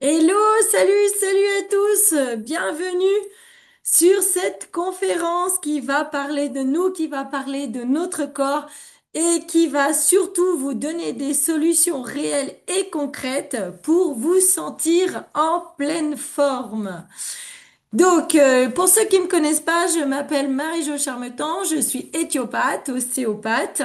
Hello, salut à tous, bienvenue sur cette conférence qui va parler de nous, qui va parler de notre corps et qui va surtout vous donner des solutions réelles et concrètes pour vous sentir en pleine forme. Pour ceux qui ne me connaissent pas, je m'appelle Marie-Jo Charmetan, je suis éthiopathe, ostéopathe.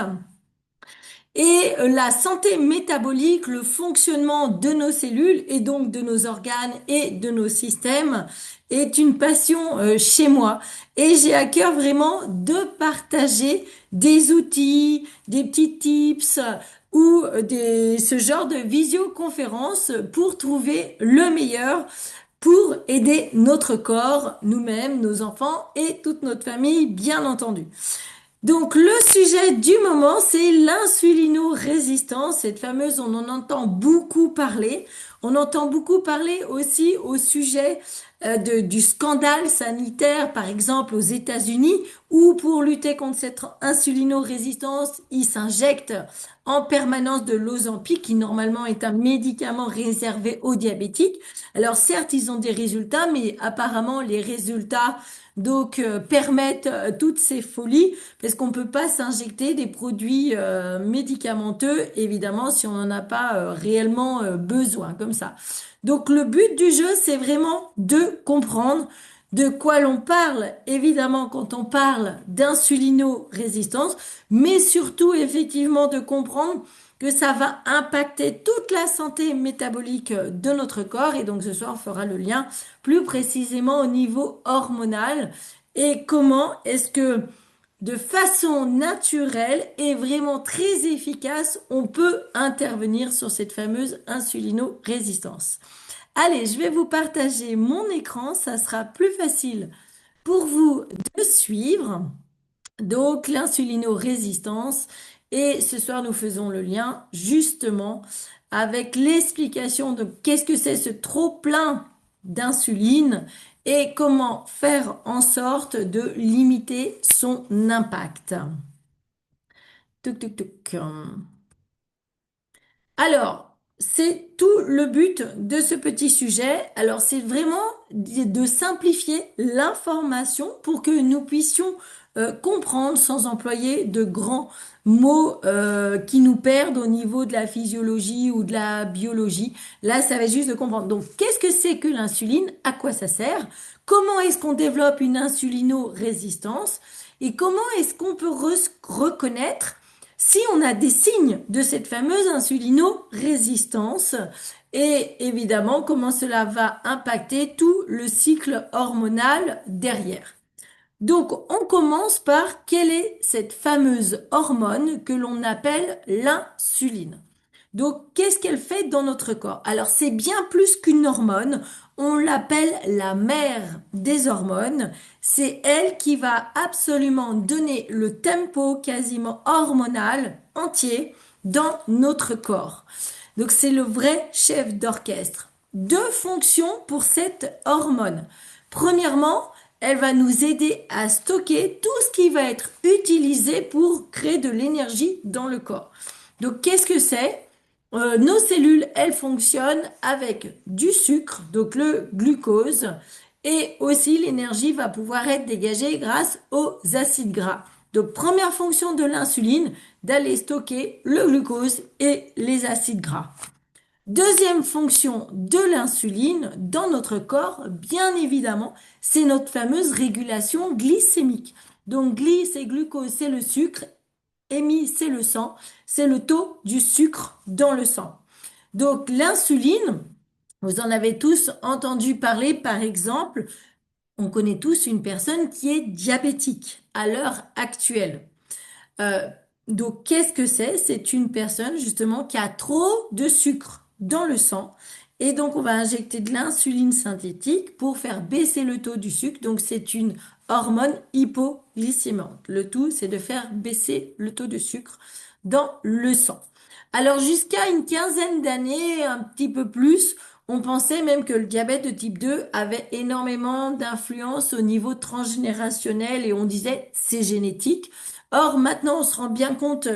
La santé métabolique, le fonctionnement de nos cellules et donc de nos organes et de nos systèmes est une passion chez moi. Et j'ai à cœur vraiment de partager des outils, des petits tips ce genre de visioconférence pour trouver le meilleur pour aider notre corps, nous-mêmes, nos enfants et toute notre famille, bien entendu. Donc le sujet du moment, c'est l'insulino-résistance, cette fameuse, on en entend beaucoup parler. On entend beaucoup parler aussi au sujet du scandale sanitaire, par exemple aux États-Unis, où pour lutter contre cette insulino-résistance, ils s'injectent en permanence de l'Ozempic, qui normalement est un médicament réservé aux diabétiques. Alors certes, ils ont des résultats, mais apparemment les résultats permettent toutes ces folies parce qu'on peut pas s'injecter des produits médicamenteux, évidemment, si on n'en a pas réellement besoin, comme ça. Donc le but du jeu, c'est vraiment de comprendre de quoi l'on parle, évidemment, quand on parle d'insulino-résistance, mais surtout, effectivement, de comprendre que ça va impacter toute la santé métabolique de notre corps. Et donc ce soir, on fera le lien plus précisément au niveau hormonal et comment est-ce que de façon naturelle et vraiment très efficace, on peut intervenir sur cette fameuse insulino-résistance. Allez, je vais vous partager mon écran, ça sera plus facile pour vous de suivre. Donc, l'insulino-résistance. Et ce soir, nous faisons le lien justement avec l'explication de qu'est-ce que c'est ce trop-plein d'insuline et comment faire en sorte de limiter son impact. Tuc, tuc, tuc. Alors, c'est tout le but de ce petit sujet. Alors, c'est vraiment de simplifier l'information pour que nous puissions comprendre sans employer de grands mots qui nous perdent au niveau de la physiologie ou de la biologie. Là, ça va être juste de comprendre. Donc, qu'est-ce que c'est que l'insuline? À quoi ça sert? Comment est-ce qu'on développe une insulino-résistance? Et comment est-ce qu'on peut reconnaître si on a des signes de cette fameuse insulino-résistance et évidemment comment cela va impacter tout le cycle hormonal derrière. Donc on commence par quelle est cette fameuse hormone que l'on appelle l'insuline. Donc, qu'est-ce qu'elle fait dans notre corps? Alors, c'est bien plus qu'une hormone. On l'appelle la mère des hormones. C'est elle qui va absolument donner le tempo quasiment hormonal entier dans notre corps. Donc, c'est le vrai chef d'orchestre. Deux fonctions pour cette hormone. Premièrement, elle va nous aider à stocker tout ce qui va être utilisé pour créer de l'énergie dans le corps. Donc, qu'est-ce que c'est? Nos cellules, elles fonctionnent avec du sucre, donc le glucose, et aussi l'énergie va pouvoir être dégagée grâce aux acides gras. Donc, première fonction de l'insuline, d'aller stocker le glucose et les acides gras. Deuxième fonction de l'insuline dans notre corps, bien évidemment, c'est notre fameuse régulation glycémique. Donc, gly, c'est glucose, c'est le sucre, émis, c'est le sang, c'est le taux du sucre dans le sang. Donc l'insuline, vous en avez tous entendu parler, par exemple, on connaît tous une personne qui est diabétique à l'heure actuelle. Euh, donc qu'est-ce que c'est? C'est une personne justement qui a trop de sucre dans le sang. Et donc, on va injecter de l'insuline synthétique pour faire baisser le taux du sucre. Donc, c'est une hormone hypoglycémiante. Le tout, c'est de faire baisser le taux de sucre dans le sang. Alors, jusqu'à une quinzaine d'années, un petit peu plus, on pensait même que le diabète de type 2 avait énormément d'influence au niveau transgénérationnel et on disait c'est génétique. Or, maintenant, on se rend bien compte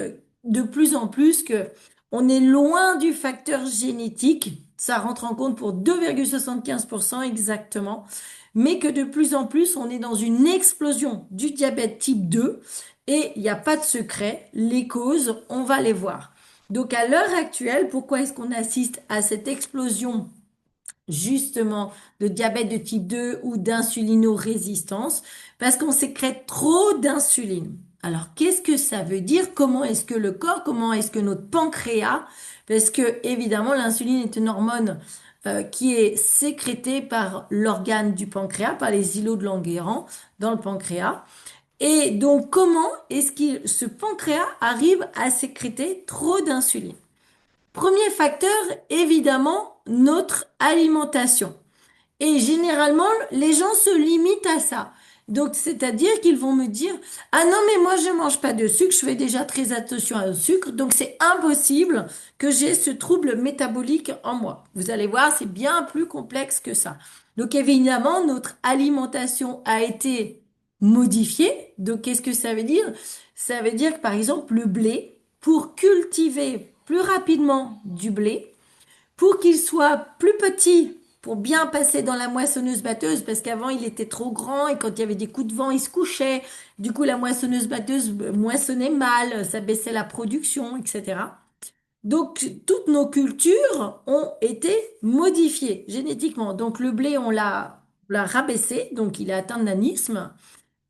de plus en plus que on est loin du facteur génétique. ça rentre en compte pour 2,75% exactement, mais que de plus en plus, on est dans une explosion du diabète type 2 et il n'y a pas de secret, les causes, on va les voir. Donc à l'heure actuelle, pourquoi est-ce qu'on assiste à cette explosion justement de diabète de type 2 ou d'insulinorésistance? Parce qu'on sécrète trop d'insuline. Alors, qu'est-ce que ça veut dire? Comment est-ce que le corps, comment est-ce que notre pancréas, parce que évidemment l'insuline est une hormone qui est sécrétée par l'organe du pancréas, par les îlots de Langerhans dans le pancréas. Et donc, comment est-ce que ce pancréas arrive à sécréter trop d'insuline? Premier facteur, évidemment, notre alimentation. Et généralement, les gens se limitent à ça. Donc, c'est-à-dire qu'ils vont me dire, ah non, mais moi, je mange pas de sucre, je fais déjà très attention au sucre, donc c'est impossible que j'ai ce trouble métabolique en moi. Vous allez voir, c'est bien plus complexe que ça. Donc, évidemment, notre alimentation a été modifiée. Donc, qu'est-ce que ça veut dire? Ça veut dire que, par exemple, le blé, pour cultiver plus rapidement du blé, pour qu'il soit plus petit, pour bien passer dans la moissonneuse-batteuse, parce qu'avant il était trop grand et quand il y avait des coups de vent, il se couchait. Du coup, la moissonneuse-batteuse moissonnait mal, ça baissait la production, etc. Donc, toutes nos cultures ont été modifiées génétiquement. Donc, le blé, on l'a rabaissé, donc il a atteint le nanisme.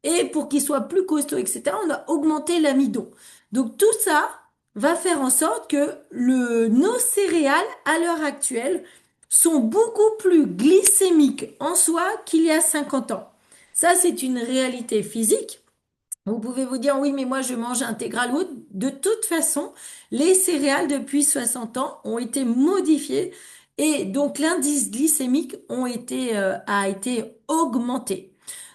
Et pour qu'il soit plus costaud, etc., on a augmenté l'amidon. Donc tout ça va faire en sorte que nos céréales, à l'heure actuelle, sont beaucoup plus glycémiques en soi qu'il y a 50 ans. Ça, c'est une réalité physique. Vous pouvez vous dire, oui, mais moi, je mange intégral ou autre. De toute façon, les céréales, depuis 60 ans, ont été modifiées et donc l'indice glycémique a été augmenté.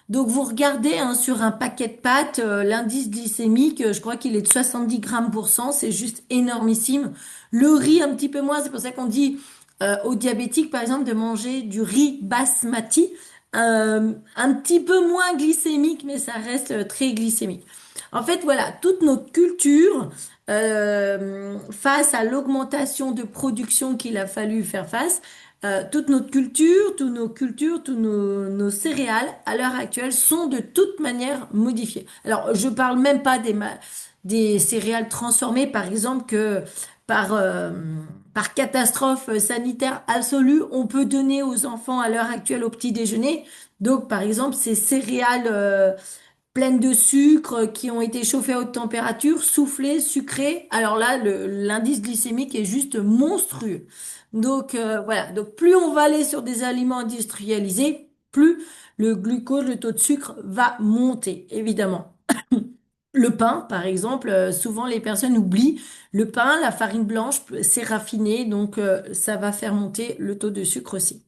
Donc vous regardez hein, sur un paquet de pâtes, l'indice glycémique, je crois qu'il est de 70 grammes pour cent, c'est juste énormissime. Le riz un petit peu moins, c'est pour ça qu'on dit aux diabétiques par exemple de manger du riz basmati, un petit peu moins glycémique, mais ça reste très glycémique. En fait, voilà, toute notre culture, face à l'augmentation de production qu'il a fallu faire face, toute notre culture, tous nos céréales, à l'heure actuelle, sont de toute manière modifiées. Alors, je parle même pas des céréales transformées, par exemple, que par, euh, par catastrophe sanitaire absolue, on peut donner aux enfants à l'heure actuelle au petit déjeuner. Donc, par exemple, ces céréales pleines de sucre qui ont été chauffées à haute température, soufflées, sucrées. Alors là, l'indice glycémique est juste monstrueux. Donc voilà, donc plus on va aller sur des aliments industrialisés, plus le glucose, le taux de sucre va monter, évidemment. Le pain, par exemple, souvent les personnes oublient le pain, la farine blanche, c'est raffiné, donc ça va faire monter le taux de sucre aussi.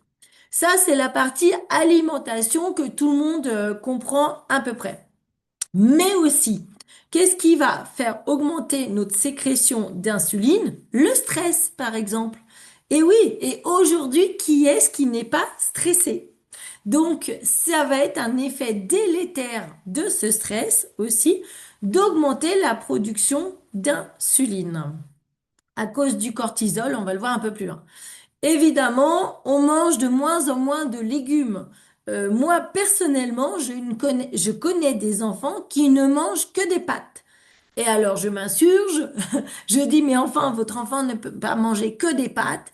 Ça, c'est la partie alimentation que tout le monde comprend à peu près. Mais aussi, qu'est-ce qui va faire augmenter notre sécrétion d'insuline? Le stress, par exemple. Et oui, et aujourd'hui, qui est-ce qui n'est pas stressé? Donc, ça va être un effet délétère de ce stress aussi, d'augmenter la production d'insuline. À cause du cortisol, on va le voir un peu plus loin. Évidemment, on mange de moins en moins de légumes. Moi, personnellement, je connais des enfants qui ne mangent que des pâtes. Et alors, je m'insurge, je dis, mais enfin, votre enfant ne peut pas manger que des pâtes.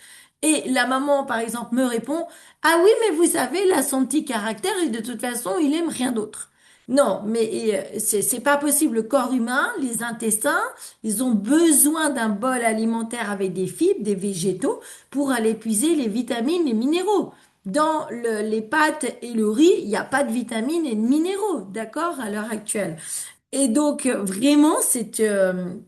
Et la maman, par exemple, me répond, ah oui, mais vous savez, il a son petit caractère et de toute façon, il aime rien d'autre. Non, mais c'est pas possible. Le corps humain, les intestins, ils ont besoin d'un bol alimentaire avec des fibres, des végétaux, pour aller puiser les vitamines, les minéraux. Dans les pâtes et le riz, il n'y a pas de vitamines et de minéraux, d'accord, à l'heure actuelle. Et donc, vraiment, c'est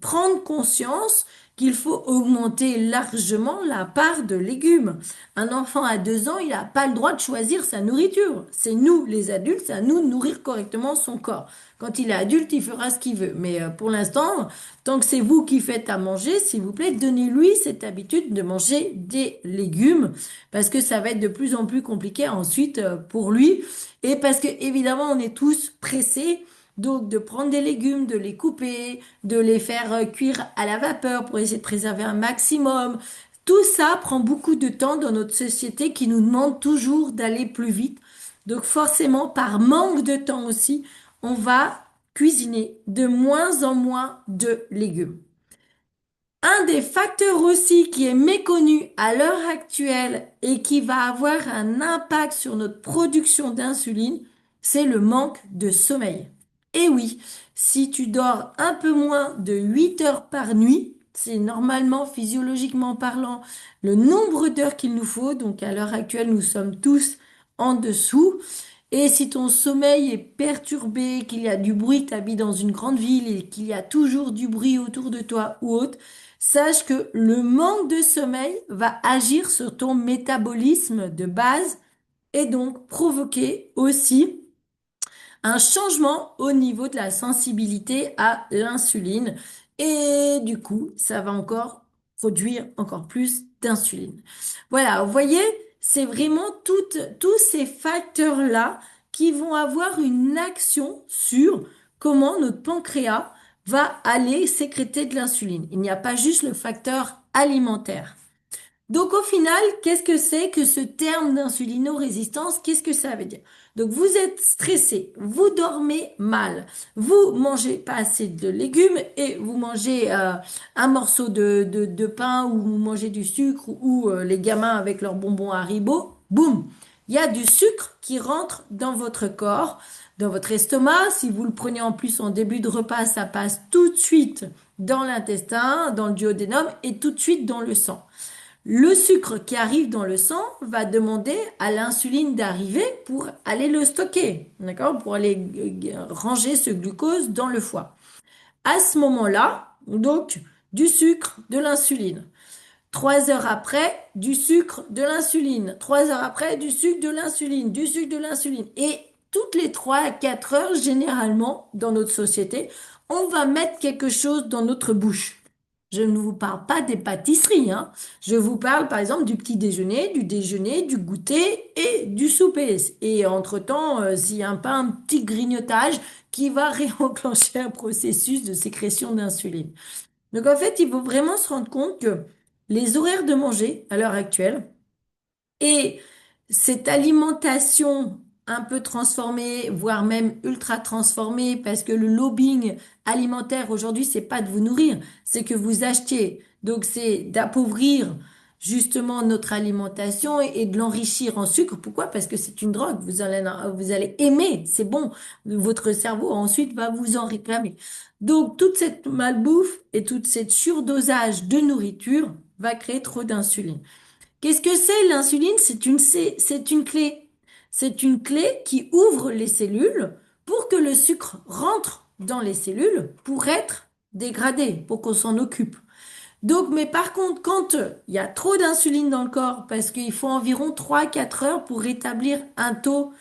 prendre conscience qu'il faut augmenter largement la part de légumes. Un enfant à 2 ans, il n'a pas le droit de choisir sa nourriture. C'est nous, les adultes, c'est à nous de nourrir correctement son corps. Quand il est adulte, il fera ce qu'il veut. Mais pour l'instant, tant que c'est vous qui faites à manger, s'il vous plaît, donnez-lui cette habitude de manger des légumes parce que ça va être de plus en plus compliqué ensuite pour lui. Et parce que, évidemment, on est tous pressés. Donc, de prendre des légumes, de les couper, de les faire cuire à la vapeur pour essayer de préserver un maximum. Tout ça prend beaucoup de temps dans notre société qui nous demande toujours d'aller plus vite. Donc forcément, par manque de temps aussi, on va cuisiner de moins en moins de légumes. Un des facteurs aussi qui est méconnu à l'heure actuelle et qui va avoir un impact sur notre production d'insuline, c'est le manque de sommeil. Et oui, si tu dors un peu moins de 8 heures par nuit, c'est normalement, physiologiquement parlant, le nombre d'heures qu'il nous faut. Donc à l'heure actuelle, nous sommes tous en dessous. Et si ton sommeil est perturbé, qu'il y a du bruit, tu habites dans une grande ville et qu'il y a toujours du bruit autour de toi ou autre, sache que le manque de sommeil va agir sur ton métabolisme de base et donc provoquer aussi un changement au niveau de la sensibilité à l'insuline. Et du coup, ça va encore produire encore plus d'insuline. Voilà, vous voyez, c'est vraiment tous ces facteurs-là qui vont avoir une action sur comment notre pancréas va aller sécréter de l'insuline. Il n'y a pas juste le facteur alimentaire. Donc au final, qu'est-ce que c'est que ce terme d'insulinorésistance? Qu'est-ce que ça veut dire? Donc vous êtes stressé, vous dormez mal, vous mangez pas assez de légumes et vous mangez un morceau de pain ou vous mangez du sucre ou les gamins avec leurs bonbons Haribo, boum, il y a du sucre qui rentre dans votre corps, dans votre estomac. Si vous le prenez en plus en début de repas, ça passe tout de suite dans l'intestin, dans le duodénum et tout de suite dans le sang. Le sucre qui arrive dans le sang va demander à l'insuline d'arriver pour aller le stocker, d'accord? Pour aller ranger ce glucose dans le foie. À ce moment-là, donc, du sucre, de l'insuline. 3 heures après, du sucre, de l'insuline. 3 heures après, du sucre, de l'insuline, du sucre, de l'insuline. Et toutes les 3 à 4 heures, généralement, dans notre société, on va mettre quelque chose dans notre bouche. Je ne vous parle pas des pâtisseries, hein. Je vous parle, par exemple, du petit déjeuner, du goûter et du souper. Et entre-temps, s'il y a un petit grignotage qui va réenclencher un processus de sécrétion d'insuline. Donc en fait, il faut vraiment se rendre compte que les horaires de manger à l'heure actuelle et cette alimentation un peu transformée, voire même ultra transformée, parce que le lobbying alimentaire aujourd'hui, c'est pas de vous nourrir, c'est que vous achetiez. Donc c'est d'appauvrir justement notre alimentation et de l'enrichir en sucre. Pourquoi? Parce que c'est une drogue. Vous allez aimer, c'est bon. Votre cerveau ensuite va vous en réclamer. Donc toute cette malbouffe et toute cette surdosage de nourriture va créer trop d'insuline. Qu'est-ce que c'est l'insuline? C'est une clé. C'est une clé qui ouvre les cellules pour que le sucre rentre dans les cellules pour être dégradé, pour qu'on s'en occupe. Donc, mais par contre, quand il y a trop d'insuline dans le corps, parce qu'il faut environ 3 à 4 heures pour rétablir un taux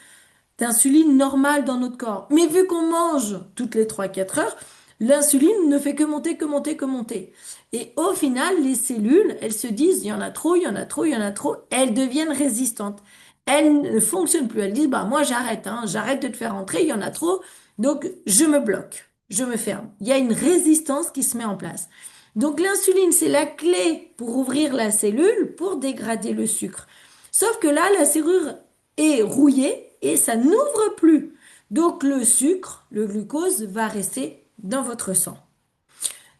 d'insuline normale dans notre corps. Mais vu qu'on mange toutes les 3 à 4 heures, l'insuline ne fait que monter, que monter, que monter. Et au final, les cellules, elles se disent, il y en a trop, il y en a trop, il y en a trop, elles deviennent résistantes. Elles ne fonctionnent plus. Elles disent, bah, moi, j'arrête, hein, j'arrête de te faire rentrer, il y en a trop, donc je me bloque, je me ferme. Il y a une résistance qui se met en place. Donc l'insuline, c'est la clé pour ouvrir la cellule, pour dégrader le sucre. Sauf que là, la serrure est rouillée et ça n'ouvre plus. Donc le sucre, le glucose, va rester dans votre sang.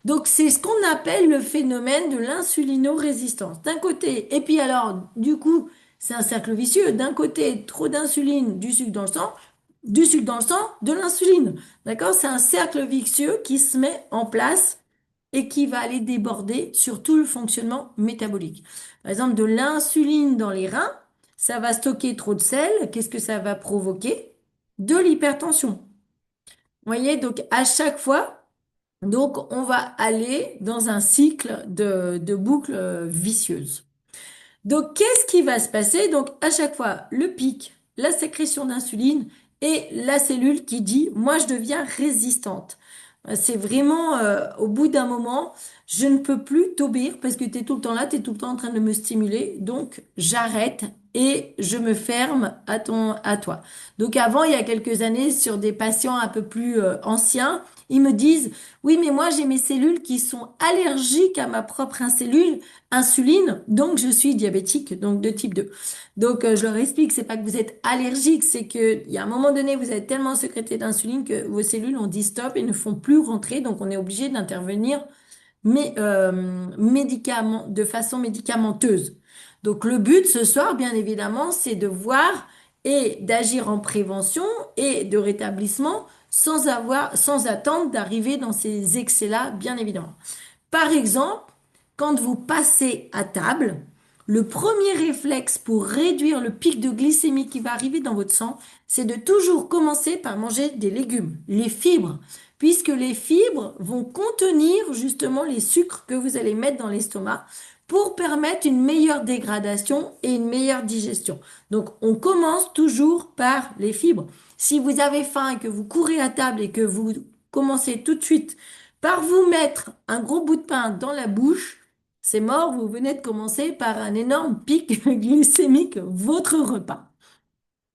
Donc c'est ce qu'on appelle le phénomène de l'insulinorésistance. D'un côté, et puis alors, du coup, c'est un cercle vicieux. D'un côté, trop d'insuline, du sucre dans le sang, du sucre dans le sang, de l'insuline. D'accord? C'est un cercle vicieux qui se met en place et qui va aller déborder sur tout le fonctionnement métabolique. Par exemple, de l'insuline dans les reins, ça va stocker trop de sel. Qu'est-ce que ça va provoquer? De l'hypertension. Vous voyez, donc à chaque fois, donc on va aller dans un cycle de boucle vicieuse. Donc qu'est-ce qui va se passer? Donc à chaque fois, le pic, la sécrétion d'insuline et la cellule qui dit, moi je deviens résistante. C'est vraiment, au bout d'un moment, je ne peux plus t'obéir parce que tu es tout le temps là, tu es tout le temps en train de me stimuler, donc j'arrête et je me ferme à toi. Donc avant, il y a quelques années, sur des patients un peu plus anciens, ils me disent, oui, mais moi j'ai mes cellules qui sont allergiques à ma propre insuline, donc je suis diabétique, donc de type 2. Donc je leur explique, c'est pas que vous êtes allergique, c'est que il y a un moment donné, vous avez tellement sécrété d'insuline que vos cellules ont dit stop et ne font plus rentrer, donc on est obligé d'intervenir mais de façon médicamenteuse. Donc le but ce soir, bien évidemment, c'est de voir et d'agir en prévention et de rétablissement sans attendre d'arriver dans ces excès-là, bien évidemment. Par exemple, quand vous passez à table, le premier réflexe pour réduire le pic de glycémie qui va arriver dans votre sang, c'est de toujours commencer par manger des légumes, les fibres, puisque les fibres vont contenir justement les sucres que vous allez mettre dans l'estomac pour permettre une meilleure dégradation et une meilleure digestion. Donc, on commence toujours par les fibres. Si vous avez faim et que vous courez à table et que vous commencez tout de suite par vous mettre un gros bout de pain dans la bouche, c'est mort, vous venez de commencer par un énorme pic glycémique, votre repas.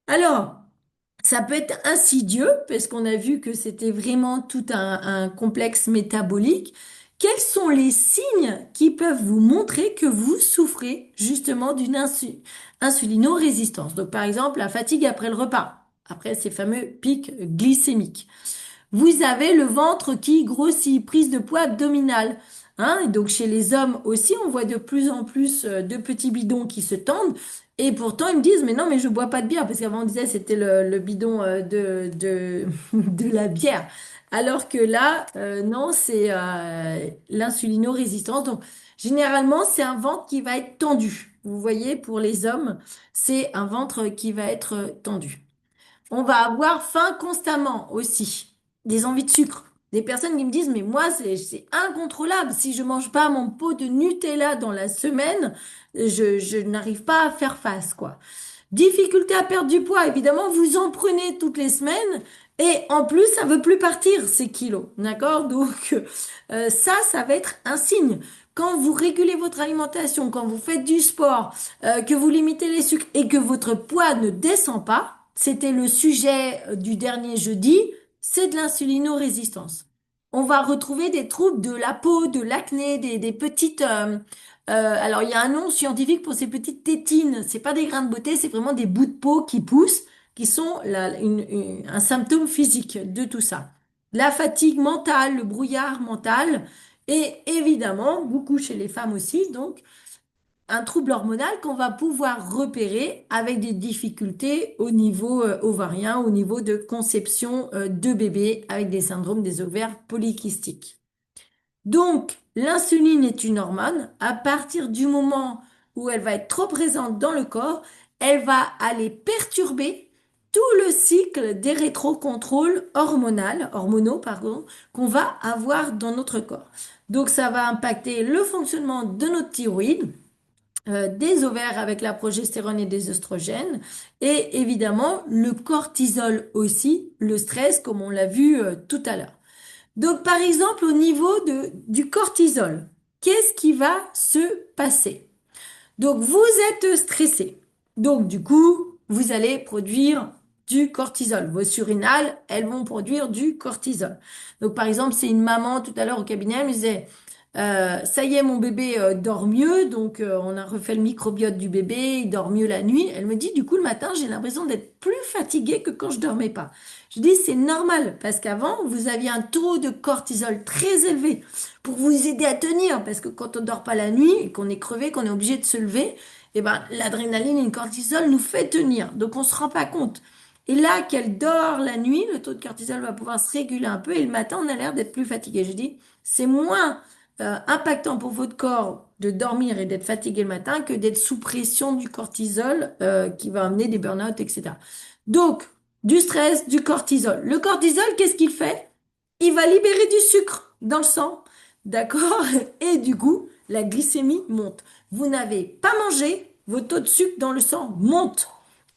Alors, ça peut être insidieux, parce qu'on a vu que c'était vraiment tout un complexe métabolique. Quels sont les signes qui peuvent vous montrer que vous souffrez justement d'une insulino-résistance? Donc, par exemple, la fatigue après le repas, après ces fameux pics glycémiques. Vous avez le ventre qui grossit, prise de poids abdominale. Hein, et donc chez les hommes aussi, on voit de plus en plus de petits bidons qui se tendent. Et pourtant, ils me disent, mais non, mais je bois pas de bière. Parce qu'avant, on disait, c'était le bidon de la bière. Alors que là, non, c'est l'insulino-résistance. Donc, généralement, c'est un ventre qui va être tendu. Vous voyez, pour les hommes, c'est un ventre qui va être tendu. On va avoir faim constamment aussi, des envies de sucre. Des personnes qui me disent, mais moi, c'est incontrôlable. Si je mange pas mon pot de Nutella dans la semaine, je n'arrive pas à faire face, quoi. Difficulté à perdre du poids, évidemment, vous en prenez toutes les semaines et en plus, ça veut plus partir, ces kilos. D'accord? Donc, ça va être un signe. Quand vous régulez votre alimentation, quand vous faites du sport, que vous limitez les sucres et que votre poids ne descend pas, c'était le sujet du dernier jeudi, c'est de l'insulino-résistance. On va retrouver des troubles de la peau, de l'acné, des petites, alors, il y a un nom scientifique pour ces petites tétines. C'est pas des grains de beauté, c'est vraiment des bouts de peau qui poussent, qui sont un symptôme physique de tout ça. La fatigue mentale, le brouillard mental, et évidemment, beaucoup chez les femmes aussi, donc, un trouble hormonal qu'on va pouvoir repérer avec des difficultés au niveau ovarien, au niveau de conception de bébés avec des syndromes des ovaires polykystiques. Donc, l'insuline est une hormone. À partir du moment où elle va être trop présente dans le corps, elle va aller perturber tout le cycle des rétrocontrôles hormonaux, pardon, qu'on va avoir dans notre corps. Donc, ça va impacter le fonctionnement de notre thyroïde, des ovaires avec la progestérone et des oestrogènes, et évidemment le cortisol aussi, le stress, comme on l'a vu tout à l'heure. Donc, par exemple, au niveau du cortisol, qu'est-ce qui va se passer? Donc, vous êtes stressé. Donc, du coup, vous allez produire du cortisol. Vos surrénales, elles vont produire du cortisol. Donc, par exemple, c'est une maman tout à l'heure au cabinet, elle me disait, ça y est, mon bébé dort mieux, donc on a refait le microbiote du bébé, il dort mieux la nuit. Elle me dit, du coup, le matin, j'ai l'impression d'être plus fatiguée que quand je dormais pas. Je dis, c'est normal, parce qu'avant, vous aviez un taux de cortisol très élevé pour vous aider à tenir, parce que quand on dort pas la nuit et qu'on est crevé, qu'on est obligé de se lever, eh ben, l'adrénaline et le cortisol nous fait tenir, donc on se rend pas compte. Et là, qu'elle dort la nuit, le taux de cortisol va pouvoir se réguler un peu, et le matin, on a l'air d'être plus fatigué. Je dis, c'est moins impactant pour votre corps de dormir et d'être fatigué le matin que d'être sous pression du cortisol qui va amener des burn-out, etc. Donc, du stress, du cortisol. Le cortisol, qu'est-ce qu'il fait? Il va libérer du sucre dans le sang, d'accord? Et du coup, la glycémie monte. Vous n'avez pas mangé, vos taux de sucre dans le sang montent.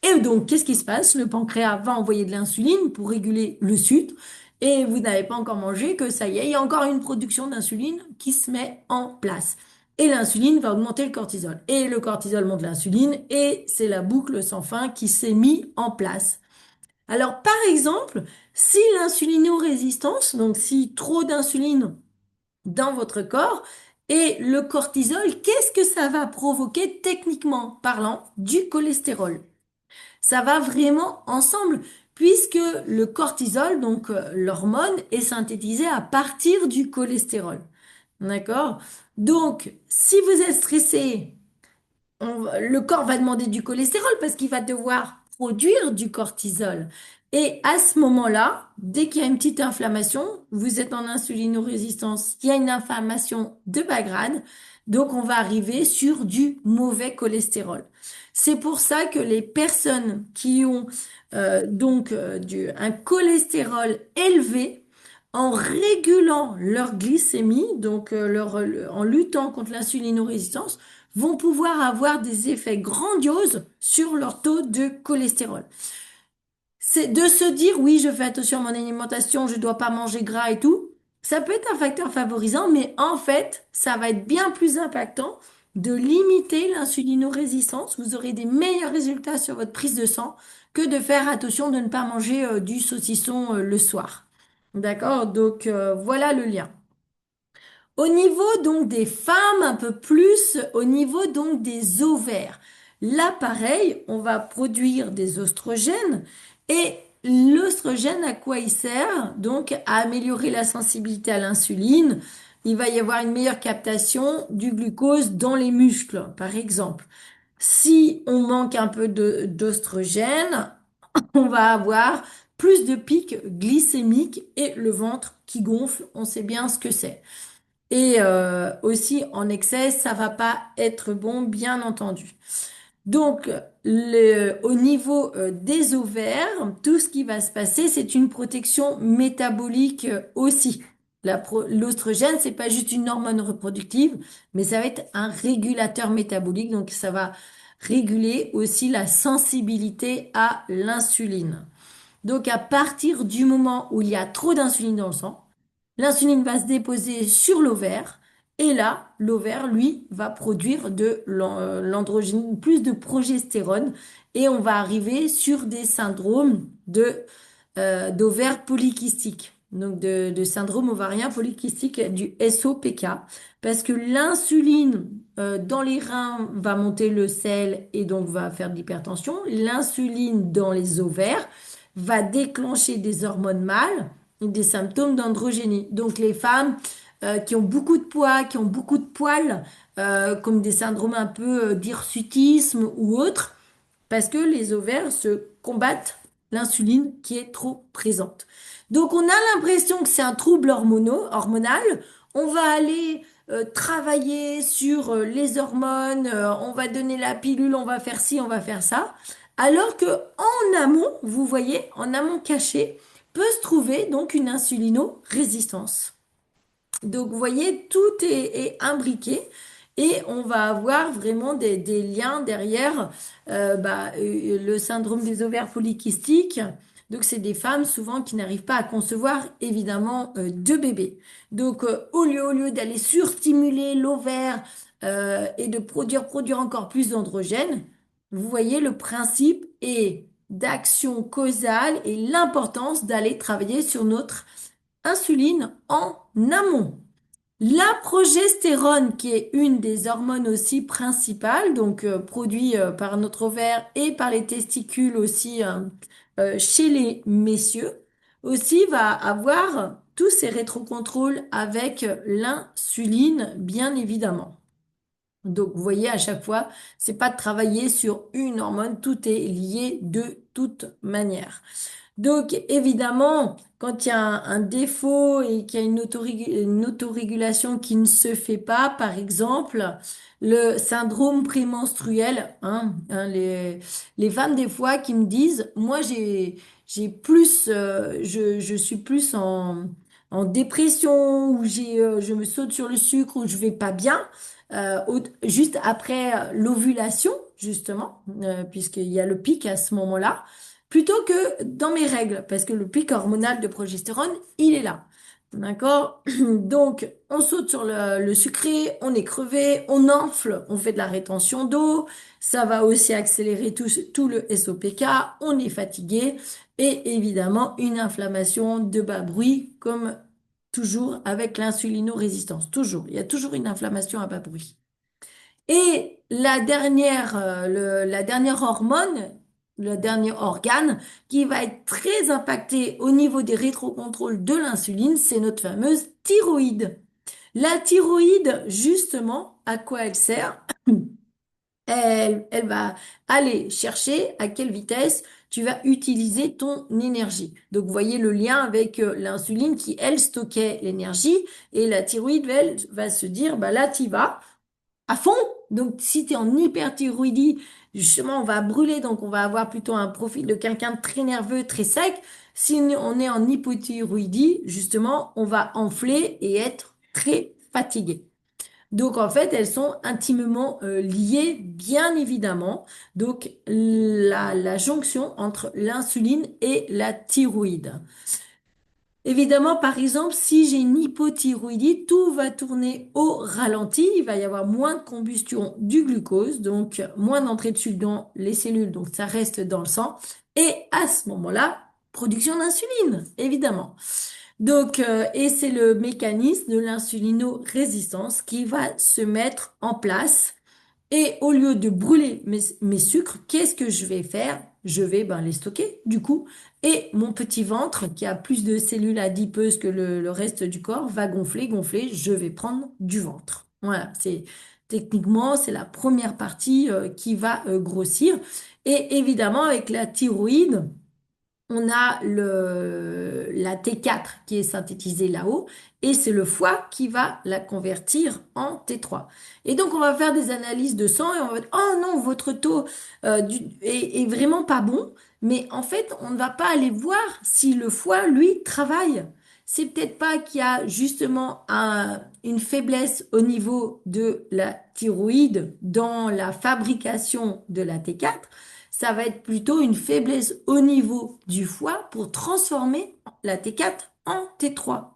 Et donc, qu'est-ce qui se passe? Le pancréas va envoyer de l'insuline pour réguler le sucre et vous n'avez pas encore mangé, que ça y est, il y a encore une production d'insuline qui se met en place. et l'insuline va augmenter le cortisol. Et le cortisol monte l'insuline et c'est la boucle sans fin qui s'est mise en place. Alors, par exemple, si l'insulinorésistance, donc si trop d'insuline dans votre corps et le cortisol, qu'est-ce que ça va provoquer techniquement parlant? Du cholestérol. Ça va vraiment ensemble puisque le cortisol, donc l'hormone, est synthétisée à partir du cholestérol. D'accord? Donc, si vous êtes stressé, le corps va demander du cholestérol parce qu'il va devoir produire du cortisol. Et à ce moment-là, dès qu'il y a une petite inflammation, vous êtes en insulinorésistance, il y a une inflammation de bas grade, donc on va arriver sur du mauvais cholestérol. C'est pour ça que les personnes qui ont un cholestérol élevé, en régulant leur glycémie, en luttant contre l'insulinorésistance, vont pouvoir avoir des effets grandioses sur leur taux de cholestérol. C'est de se dire, oui, je fais attention à mon alimentation, je dois pas manger gras et tout. Ça peut être un facteur favorisant, mais en fait, ça va être bien plus impactant de limiter l'insulinorésistance. Vous aurez des meilleurs résultats sur votre prise de sang que de faire attention de ne pas manger du saucisson le soir. D'accord? Donc, voilà le lien. Au niveau donc des femmes, un peu plus au niveau donc des ovaires. Là, pareil, on va produire des oestrogènes et l'œstrogène, à quoi il sert? Donc, à améliorer la sensibilité à l'insuline. Il va y avoir une meilleure captation du glucose dans les muscles, par exemple. Si on manque un peu d'oestrogène, on va avoir plus de pics glycémiques et le ventre qui gonfle. On sait bien ce que c'est. Et aussi en excès, ça va pas être bon, bien entendu. Donc, au niveau des ovaires, tout ce qui va se passer, c'est une protection métabolique aussi. L'oestrogène, c'est pas juste une hormone reproductive, mais ça va être un régulateur métabolique. Donc, ça va réguler aussi la sensibilité à l'insuline. Donc, à partir du moment où il y a trop d'insuline dans le sang, l'insuline va se déposer sur l'ovaire et là, l'ovaire, lui, va produire de l'androgène, plus de progestérone et on va arriver sur des syndromes d'ovaires polykystiques. Donc de syndrome ovarien polykystique du SOPK parce que l'insuline dans les reins va monter le sel et donc va faire de l'hypertension. L'insuline dans les ovaires va déclencher des hormones mâles et des symptômes d'androgénie. Donc les femmes qui ont beaucoup de poids, qui ont beaucoup de poils, comme des syndromes un peu d'hirsutisme ou autres, parce que les ovaires se combattent l'insuline qui est trop présente. Donc on a l'impression que c'est un trouble hormonal. On va aller travailler sur les hormones, on va donner la pilule, on va faire ci, on va faire ça. Alors que en amont, vous voyez, en amont caché, peut se trouver donc une insulino-résistance. Donc, vous voyez, tout est imbriqué et on va avoir vraiment des liens derrière le syndrome des ovaires polykystiques. Donc, c'est des femmes souvent qui n'arrivent pas à concevoir évidemment de bébés. Donc, au lieu d'aller surstimuler l'ovaire et de produire encore plus d'androgènes, vous voyez le principe est d'action causale et l'importance d'aller travailler sur notre insuline en amont. La progestérone, qui est une des hormones aussi principales, donc produit par notre ovaire et par les testicules aussi chez les messieurs, aussi va avoir tous ces rétrocontrôles avec l'insuline, bien évidemment. Donc, vous voyez, à chaque fois, c'est pas de travailler sur une hormone, tout est lié de toute manière. Donc, évidemment, quand il y a un défaut et qu'il y a une autorégulation qui ne se fait pas, par exemple, le syndrome prémenstruel, les femmes des fois qui me disent, moi j'ai plus, je suis plus en dépression ou je me saute sur le sucre ou je vais pas bien, juste après l'ovulation, justement, puisqu'il y a le pic à ce moment-là plutôt que dans mes règles, parce que le pic hormonal de progestérone, il est là. D'accord? Donc, on saute sur le sucré, on est crevé, on enfle, on fait de la rétention d'eau. Ça va aussi accélérer tout le SOPK. On est fatigué et évidemment une inflammation de bas bruit, comme toujours avec l'insulinorésistance. Toujours. Il y a toujours une inflammation à bas bruit. Et la dernière hormone, le dernier organe qui va être très impacté au niveau des rétrocontrôles de l'insuline, c'est notre fameuse thyroïde. La thyroïde, justement, à quoi elle sert? Elle va aller chercher à quelle vitesse tu vas utiliser ton énergie. Donc, vous voyez le lien avec l'insuline qui, elle, stockait l'énergie et la thyroïde, elle, va se dire, bah là, tu vas à fond. Donc, si tu es en hyperthyroïdie, justement, on va brûler, donc on va avoir plutôt un profil de quelqu'un de très nerveux, très sec. Si on est en hypothyroïdie, justement, on va enfler et être très fatigué. Donc, en fait, elles sont intimement liées, bien évidemment. Donc, la jonction entre l'insuline et la thyroïde. Évidemment, par exemple, si j'ai une hypothyroïdie, tout va tourner au ralenti. Il va y avoir moins de combustion du glucose, donc moins d'entrée de sucre dans les cellules, donc ça reste dans le sang. Et à ce moment-là, production d'insuline, évidemment. Donc, et c'est le mécanisme de l'insulinorésistance qui va se mettre en place et au lieu de brûler mes sucres, qu'est-ce que je vais faire? Je vais les stocker, du coup. Et mon petit ventre, qui a plus de cellules adipeuses que le reste du corps, va gonfler, gonfler. Je vais prendre du ventre. Voilà, techniquement, c'est la première partie qui va grossir. Et évidemment, avec la thyroïde, on a la T4 qui est synthétisée là-haut et c'est le foie qui va la convertir en T3. Et donc, on va faire des analyses de sang et on va dire, oh non, votre taux est vraiment pas bon. Mais en fait, on ne va pas aller voir si le foie, lui, travaille. C'est peut-être pas qu'il y a justement une faiblesse au niveau de la thyroïde dans la fabrication de la T4, ça va être plutôt une faiblesse au niveau du foie pour transformer la T4 en T3.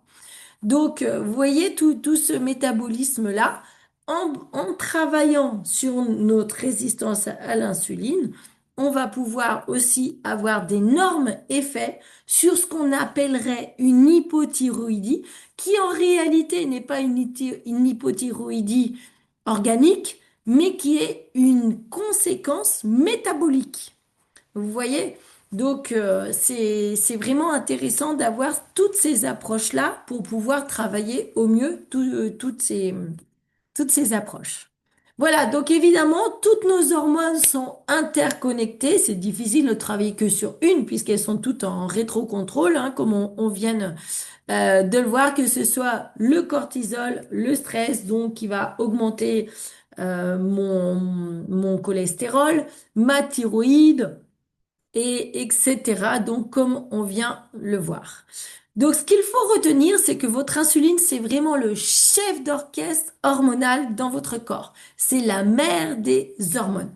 Donc, vous voyez tout ce métabolisme-là, en travaillant sur notre résistance à l'insuline, on va pouvoir aussi avoir d'énormes effets sur ce qu'on appellerait une hypothyroïdie, qui en réalité n'est pas une hypothyroïdie organique, mais qui est une conséquence métabolique. Vous voyez? Donc, c'est vraiment intéressant d'avoir toutes ces approches-là pour pouvoir travailler au mieux toutes ces approches. Voilà, donc évidemment, toutes nos hormones sont interconnectées. C'est difficile de travailler que sur une puisqu'elles sont toutes en rétrocontrôle, hein, comme on vient de le voir, que ce soit le cortisol, le stress, donc qui va augmenter mon cholestérol, ma thyroïde et etc. Donc, comme on vient le voir. Donc, ce qu'il faut retenir, c'est que votre insuline, c'est vraiment le chef d'orchestre hormonal dans votre corps. C'est la mère des hormones.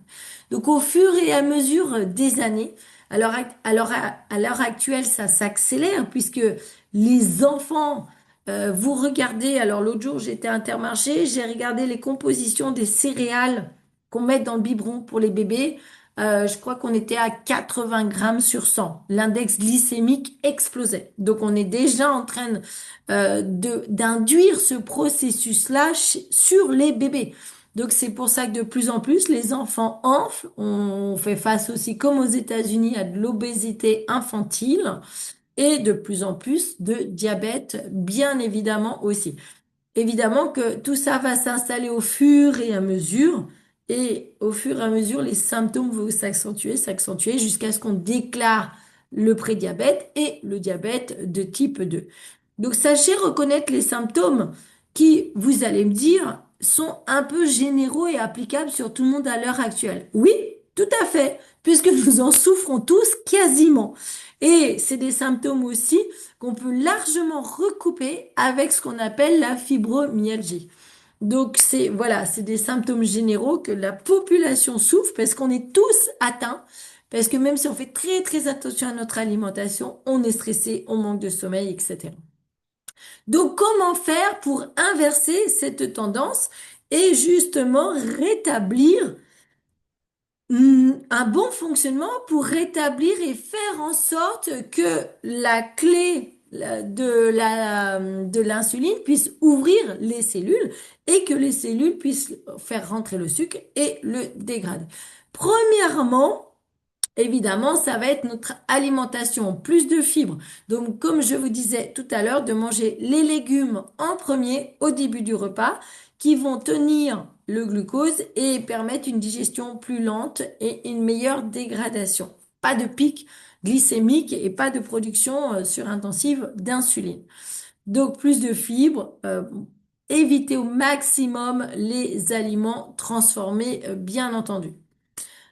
Donc, au fur et à mesure des années, à l'heure actuelle, ça s'accélère puisque les enfants, vous regardez, alors l'autre jour, j'étais à Intermarché, j'ai regardé les compositions des céréales qu'on met dans le biberon pour les bébés. Je crois qu'on était à 80 grammes sur 100. L'index glycémique explosait. Donc, on est déjà en train d'induire ce processus-là sur les bébés. Donc, c'est pour ça que de plus en plus, les enfants enflent. On fait face aussi, comme aux États-Unis, à de l'obésité infantile et de plus en plus de diabète, bien évidemment aussi. Évidemment que tout ça va s'installer au fur et à mesure, et au fur et à mesure, les symptômes vont s'accentuer, s'accentuer, jusqu'à ce qu'on déclare le prédiabète et le diabète de type 2. Donc, sachez reconnaître les symptômes qui, vous allez me dire, sont un peu généraux et applicables sur tout le monde à l'heure actuelle. Oui, tout à fait, puisque nous en souffrons tous quasiment. Et c'est des symptômes aussi qu'on peut largement recouper avec ce qu'on appelle la fibromyalgie. Donc voilà, c'est des symptômes généraux que la population souffre parce qu'on est tous atteints, parce que même si on fait très très attention à notre alimentation, on est stressé, on manque de sommeil, etc. Donc, comment faire pour inverser cette tendance et justement rétablir un bon fonctionnement pour rétablir et faire en sorte que la clé de l'insuline puisse ouvrir les cellules et que les cellules puissent faire rentrer le sucre et le dégrader. Premièrement, évidemment, ça va être notre alimentation, plus de fibres. Donc, comme je vous disais tout à l'heure, de manger les légumes en premier au début du repas, qui vont tenir le glucose et permettre une digestion plus lente et une meilleure dégradation. Pas de pic glycémique et pas de production surintensive d'insuline. Donc, plus de fibres. Éviter au maximum les aliments transformés, bien entendu.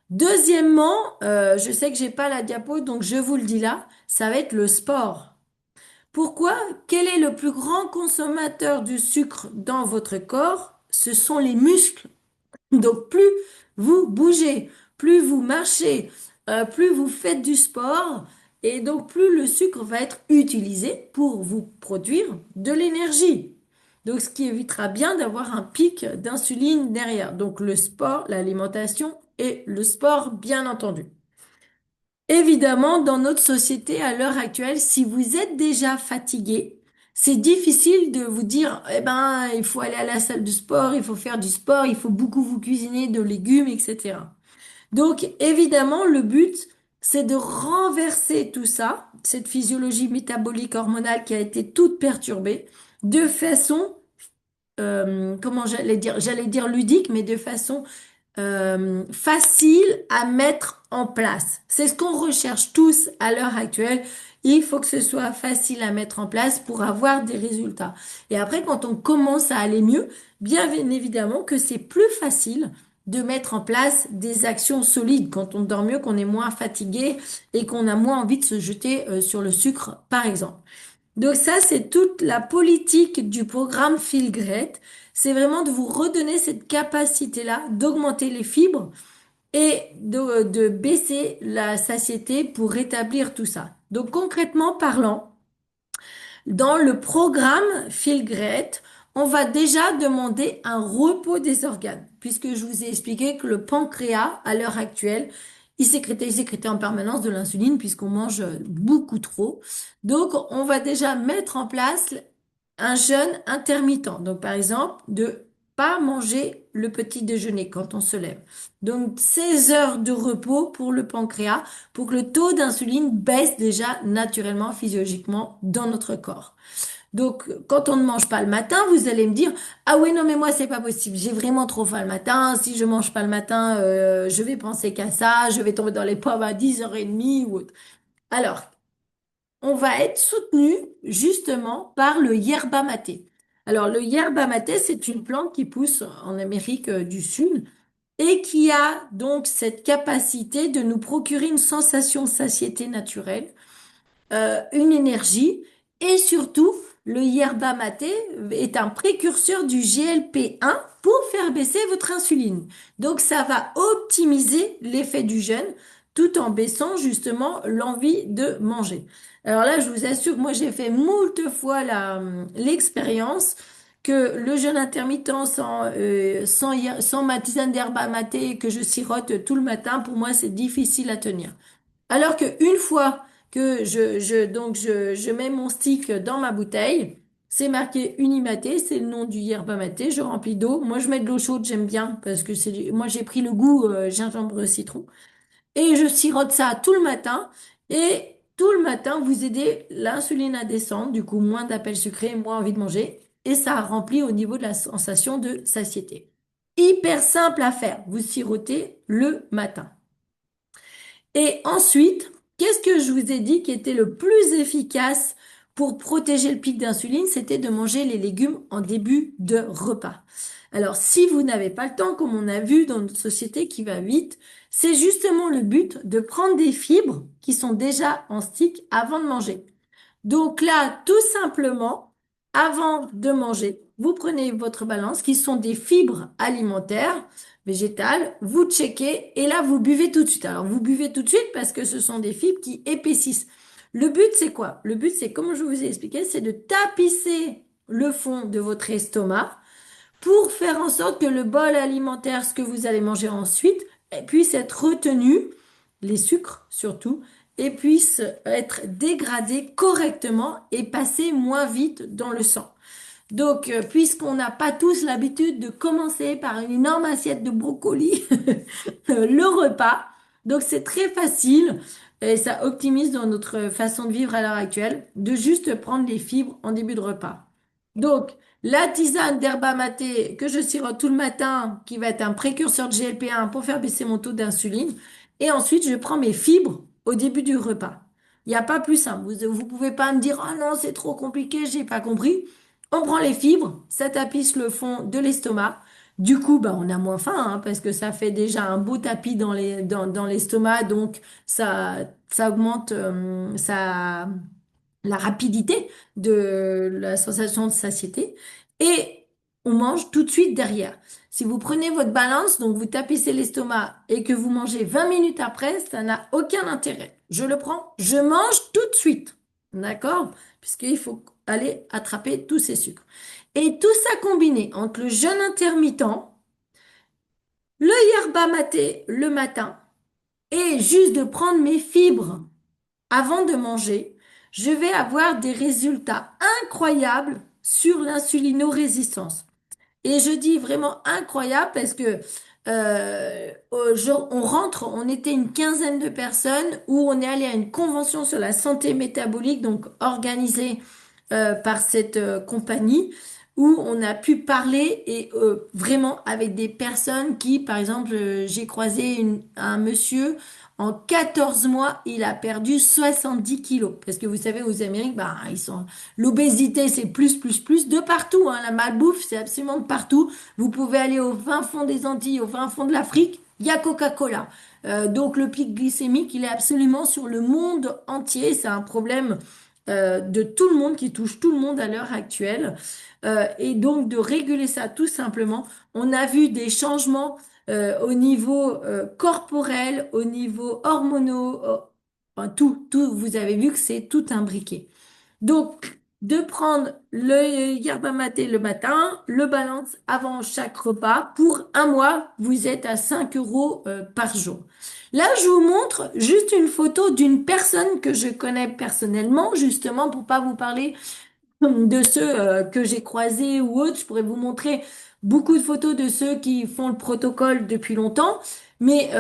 Deuxièmement, je sais que j'ai pas la diapo, donc je vous le dis là, ça va être le sport. Pourquoi? Quel est le plus grand consommateur du sucre dans votre corps? Ce sont les muscles. Donc plus vous bougez, plus vous marchez, plus vous faites du sport, et donc plus le sucre va être utilisé pour vous produire de l'énergie. Donc ce qui évitera bien d'avoir un pic d'insuline derrière. Donc le sport, l'alimentation et le sport, bien entendu. Évidemment, dans notre société à l'heure actuelle, si vous êtes déjà fatigué, c'est difficile de vous dire, eh ben, il faut aller à la salle de sport, il faut faire du sport, il faut beaucoup vous cuisiner de légumes, etc. Donc, évidemment, le but, c'est de renverser tout ça, cette physiologie métabolique hormonale qui a été toute perturbée, de façon, comment j'allais dire ludique, mais de façon facile à mettre en place. C'est ce qu'on recherche tous à l'heure actuelle. Il faut que ce soit facile à mettre en place pour avoir des résultats. Et après, quand on commence à aller mieux, bien évidemment que c'est plus facile de mettre en place des actions solides quand on dort mieux, qu'on est moins fatigué et qu'on a moins envie de se jeter sur le sucre, par exemple. Donc ça, c'est toute la politique du programme Feel Great. C'est vraiment de vous redonner cette capacité-là d'augmenter les fibres et de baisser la satiété pour rétablir tout ça. Donc concrètement parlant, dans le programme Feel Great, on va déjà demander un repos des organes, puisque je vous ai expliqué que le pancréas, à l'heure actuelle, il sécrétait en permanence de l'insuline puisqu'on mange beaucoup trop. Donc, on va déjà mettre en place un jeûne intermittent. Donc, par exemple, de pas manger le petit déjeuner quand on se lève. Donc, 16 heures de repos pour le pancréas pour que le taux d'insuline baisse déjà naturellement, physiologiquement dans notre corps. Donc, quand on ne mange pas le matin, vous allez me dire, ah oui, non, mais moi, c'est pas possible. J'ai vraiment trop faim le matin. Si je mange pas le matin, je vais penser qu'à ça. Je vais tomber dans les pommes à 10h30 ou autre. Alors, on va être soutenu justement par le yerba maté. Alors, le yerba maté, c'est une plante qui pousse en Amérique du Sud et qui a donc cette capacité de nous procurer une sensation de satiété naturelle, une énergie et surtout le yerba maté est un précurseur du GLP-1 pour faire baisser votre insuline. Donc ça va optimiser l'effet du jeûne tout en baissant justement l'envie de manger. Alors là, je vous assure que moi j'ai fait moult fois l'expérience que le jeûne intermittent sans ma tisane d'herbe maté que je sirote tout le matin, pour moi c'est difficile à tenir. Alors que une fois que je mets mon stick dans ma bouteille, c'est marqué Unimaté, c'est le nom du yerba maté, je remplis d'eau. Moi, je mets de l'eau chaude, j'aime bien, parce que moi, j'ai pris le goût gingembre citron. Et je sirote ça tout le matin. Et tout le matin, vous aidez l'insuline à descendre, du coup, moins d'appels sucrés, moins envie de manger. Et ça remplit au niveau de la sensation de satiété. Hyper simple à faire. Vous sirotez le matin. Et ensuite, qu'est-ce que je vous ai dit qui était le plus efficace pour protéger le pic d'insuline? C'était de manger les légumes en début de repas. Alors, si vous n'avez pas le temps, comme on a vu dans notre société qui va vite, c'est justement le but de prendre des fibres qui sont déjà en stick avant de manger. Donc là, tout simplement, avant de manger, vous prenez votre balance, qui sont des fibres alimentaires, végétales, vous checkez et là, vous buvez tout de suite. Alors, vous buvez tout de suite parce que ce sont des fibres qui épaississent Le but, c'est quoi? Le but, c'est, comme je vous ai expliqué, c'est de tapisser le fond de votre estomac pour faire en sorte que le bol alimentaire, ce que vous allez manger ensuite, puisse être retenu, les sucres surtout, et puisse être dégradé correctement et passer moins vite dans le sang. Donc, puisqu'on n'a pas tous l'habitude de commencer par une énorme assiette de brocoli, le repas, donc c'est très facile et ça optimise dans notre façon de vivre à l'heure actuelle de juste prendre les fibres en début de repas. Donc, la tisane d'herba maté que je sirote tout le matin, qui va être un précurseur de GLP-1 pour faire baisser mon taux d'insuline, et ensuite je prends mes fibres au début du repas. Il n'y a pas plus simple. Vous pouvez pas me dire, ah non, c'est trop compliqué, j'ai pas compris. On prend les fibres, ça tapisse le fond de l'estomac. Du coup, bah, on a moins faim, hein, parce que ça fait déjà un beau tapis dans l'estomac, donc ça augmente la rapidité de la sensation de satiété. Et on mange tout de suite derrière. Si vous prenez votre balance, donc vous tapissez l'estomac et que vous mangez 20 minutes après, ça n'a aucun intérêt. Je le prends, je mange tout de suite. D'accord? Puisqu'il faut aller attraper tous ces sucres. Et tout ça combiné entre le jeûne intermittent, le yerba maté le matin et juste de prendre mes fibres avant de manger, je vais avoir des résultats incroyables sur l'insulinorésistance. Et je dis vraiment incroyable parce que on rentre, on était une quinzaine de personnes où on est allé à une convention sur la santé métabolique, donc organisée par cette compagnie, où on a pu parler et vraiment avec des personnes qui, par exemple, j'ai croisé un monsieur. En 14 mois, il a perdu 70 kilos. Parce que vous savez, aux Amériques, bah, l'obésité, c'est plus de partout, hein. La malbouffe, c'est absolument de partout. Vous pouvez aller au fin fond des Antilles, au fin fond de l'Afrique, il y a Coca-Cola. Donc le pic glycémique, il est absolument sur le monde entier. C'est un problème de tout le monde qui touche tout le monde à l'heure actuelle. Et donc de réguler ça tout simplement. On a vu des changements au niveau corporel, au niveau hormonaux, enfin, tout. Vous avez vu que c'est tout imbriqué. Donc, de prendre le yerba maté le matin, le balance avant chaque repas. Pour un mois, vous êtes à 5 euros par jour. Là, je vous montre juste une photo d'une personne que je connais personnellement, justement, pour pas vous parler de ceux que j'ai croisés ou autres. Je pourrais vous montrer beaucoup de photos de ceux qui font le protocole depuis longtemps. Mais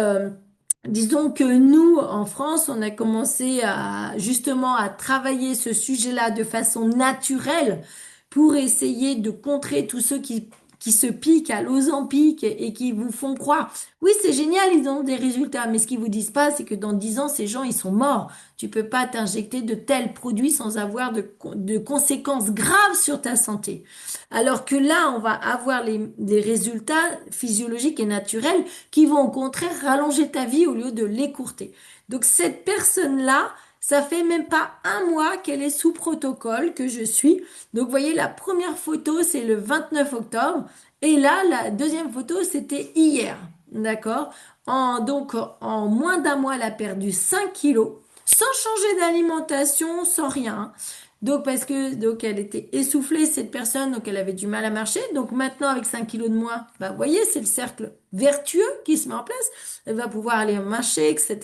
disons que nous, en France, on a commencé à justement à travailler ce sujet-là de façon naturelle pour essayer de contrer tous ceux qui se piquent à l'Ozempic et qui vous font croire, oui, c'est génial, ils ont des résultats, mais ce qu'ils vous disent pas, c'est que dans 10 ans, ces gens, ils sont morts. Tu peux pas t'injecter de tels produits sans avoir de conséquences graves sur ta santé. Alors que là, on va avoir des résultats physiologiques et naturels qui vont au contraire rallonger ta vie au lieu de l'écourter. Donc cette personne-là, ça fait même pas un mois qu'elle est sous protocole que je suis. Donc vous voyez, la première photo, c'est le 29 octobre. Et là, la deuxième photo, c'était hier. D'accord? Donc, en moins d'un mois, elle a perdu 5 kilos, sans changer d'alimentation, sans rien. Donc, parce que, donc, elle était essoufflée, cette personne, donc elle avait du mal à marcher. Donc, maintenant, avec 5 kilos de moins, bah, vous voyez, c'est le cercle vertueux qui se met en place. Elle va pouvoir aller marcher, etc.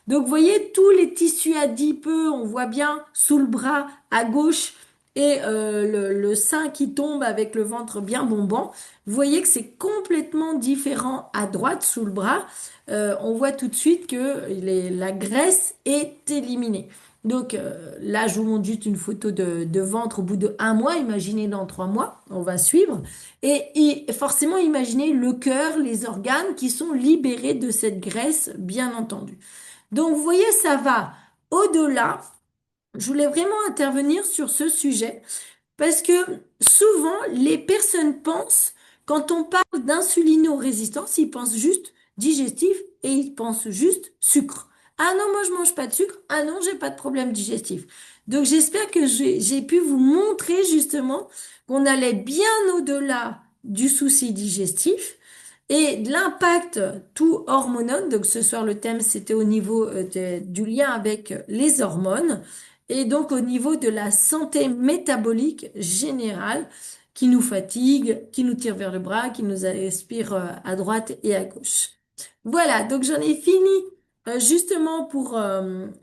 Donc, vous voyez, tous les tissus adipeux, on voit bien sous le bras à gauche et le sein qui tombe avec le ventre bien bombant. Vous voyez que c'est complètement différent à droite sous le bras. On voit tout de suite que la graisse est éliminée. Donc là, je vous montre juste une photo de ventre au bout de un mois. Imaginez dans 3 mois, on va suivre. Et forcément, imaginez le cœur, les organes qui sont libérés de cette graisse, bien entendu. Donc, vous voyez, ça va au-delà. Je voulais vraiment intervenir sur ce sujet parce que souvent, les personnes pensent, quand on parle d'insulinorésistance, ils pensent juste digestif et ils pensent juste sucre. Ah non, moi je mange pas de sucre. Ah non, j'ai pas de problème digestif. Donc j'espère que j'ai pu vous montrer justement qu'on allait bien au-delà du souci digestif Et l'impact tout hormonal, donc ce soir le thème c'était au niveau du lien avec les hormones et donc au niveau de la santé métabolique générale qui nous fatigue, qui nous tire vers le bras, qui nous aspire à droite et à gauche. Voilà, donc j'en ai fini justement pour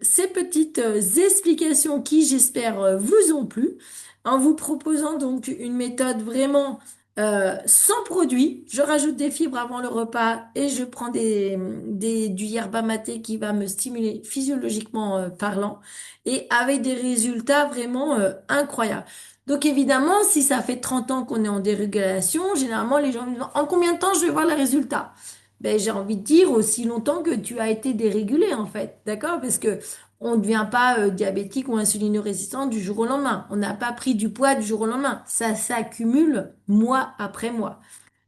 ces petites explications qui, j'espère, vous ont plu, en vous proposant donc une méthode vraiment sans produit. Je rajoute des fibres avant le repas et je prends du yerba maté qui va me stimuler physiologiquement parlant et avec des résultats vraiment incroyables. Donc évidemment, si ça fait 30 ans qu'on est en dérégulation, généralement les gens me disent en combien de temps je vais voir les résultats? Ben, j'ai envie de dire aussi longtemps que tu as été dérégulé en fait, d'accord? Parce que on ne devient pas diabétique ou insulino-résistant du jour au lendemain. On n'a pas pris du poids du jour au lendemain. Ça s'accumule mois après mois.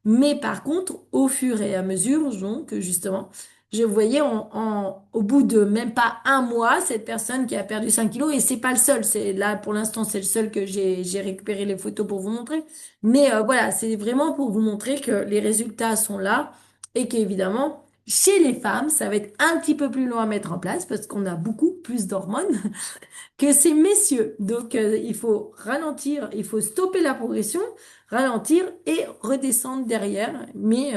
Mais par contre, au fur et à mesure, donc justement, je voyais au bout de même pas un mois, cette personne qui a perdu 5 kilos, et c'est pas le seul, c'est là pour l'instant, c'est le seul que j'ai récupéré les photos pour vous montrer. Mais voilà, c'est vraiment pour vous montrer que les résultats sont là et qu'évidemment, chez les femmes, ça va être un petit peu plus long à mettre en place parce qu'on a beaucoup plus d'hormones que ces messieurs. Donc, il faut ralentir, il faut stopper la progression, ralentir et redescendre derrière. Mais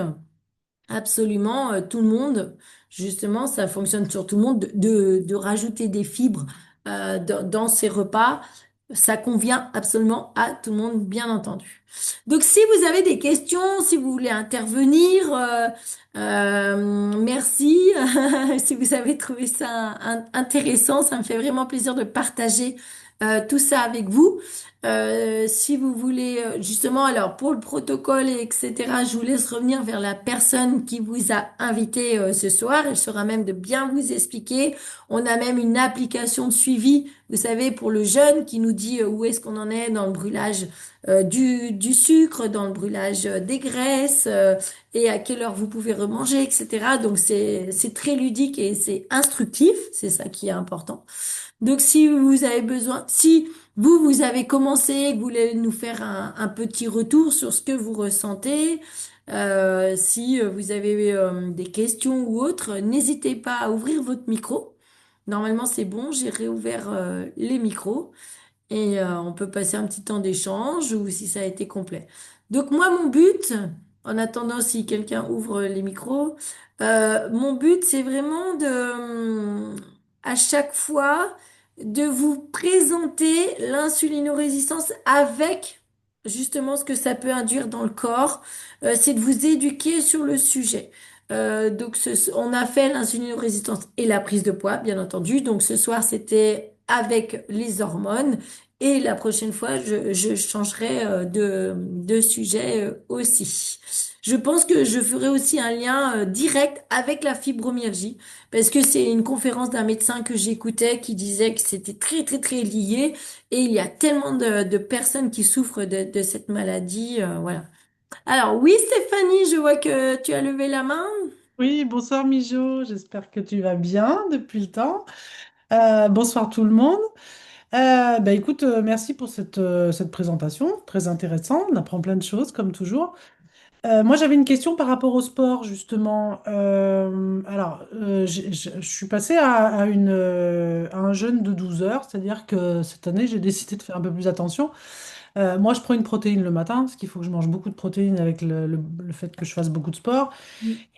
absolument, tout le monde, justement, ça fonctionne sur tout le monde, de rajouter des fibres dans ses repas. Ça convient absolument à tout le monde, bien entendu. Donc, si vous avez des questions, si vous voulez intervenir, merci. Si vous avez trouvé ça intéressant, ça me fait vraiment plaisir de partager tout ça avec vous. Si vous voulez, justement, alors pour le protocole, etc., je vous laisse revenir vers la personne qui vous a invité ce soir. Elle sera même de bien vous expliquer. On a même une application de suivi, vous savez, pour le jeûne qui nous dit où est-ce qu'on en est dans le brûlage du sucre, dans le brûlage des graisses et à quelle heure vous pouvez remanger, etc. Donc c'est très ludique et c'est instructif. C'est ça qui est important. Donc, si vous avez besoin, si vous avez commencé, que vous voulez nous faire un petit retour sur ce que vous ressentez, si vous avez des questions ou autres, n'hésitez pas à ouvrir votre micro. Normalement, c'est bon, j'ai réouvert les micros et on peut passer un petit temps d'échange ou si ça a été complet. Donc, moi, mon but, en attendant si quelqu'un ouvre les micros, mon but, c'est vraiment à chaque fois, de vous présenter l'insulinorésistance avec justement ce que ça peut induire dans le corps. C'est de vous éduquer sur le sujet. Donc, on a fait l'insulinorésistance et la prise de poids, bien entendu. Donc, ce soir, c'était avec les hormones. Et la prochaine fois, je changerai de sujet aussi. Je pense que je ferai aussi un lien direct avec la fibromyalgie. Parce que c'est une conférence d'un médecin que j'écoutais qui disait que c'était très, très, très lié. Et il y a tellement de personnes qui souffrent de cette maladie. Voilà. Alors, oui, Stéphanie, je vois que tu as levé la main. Oui, bonsoir Mijo, j'espère que tu vas bien depuis le temps. Bonsoir tout le monde. Écoute, merci pour cette présentation, très intéressante, on apprend plein de choses comme toujours. Moi j'avais une question par rapport au sport justement. Je suis passée à un jeûne de 12 heures, c'est-à-dire que cette année j'ai décidé de faire un peu plus attention. Moi je prends une protéine le matin, parce qu'il faut que je mange beaucoup de protéines avec le fait que je fasse beaucoup de sport.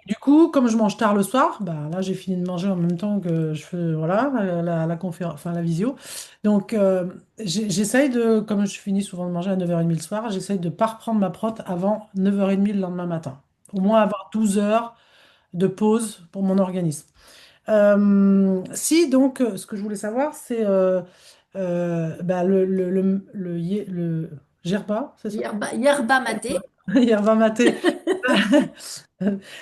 Du coup, comme je mange tard le soir, bah, là j'ai fini de manger en même temps que je fais voilà, la conférence, enfin la visio. Donc j'essaye de, comme je finis souvent de manger à 9h30 le soir, j'essaye de ne pas reprendre ma prot avant 9h30 le lendemain matin. Au moins avoir 12 heures de pause pour mon organisme. Si donc, ce que je voulais savoir, c'est le gerba, c'est ça? Yerba maté. Yerba maté.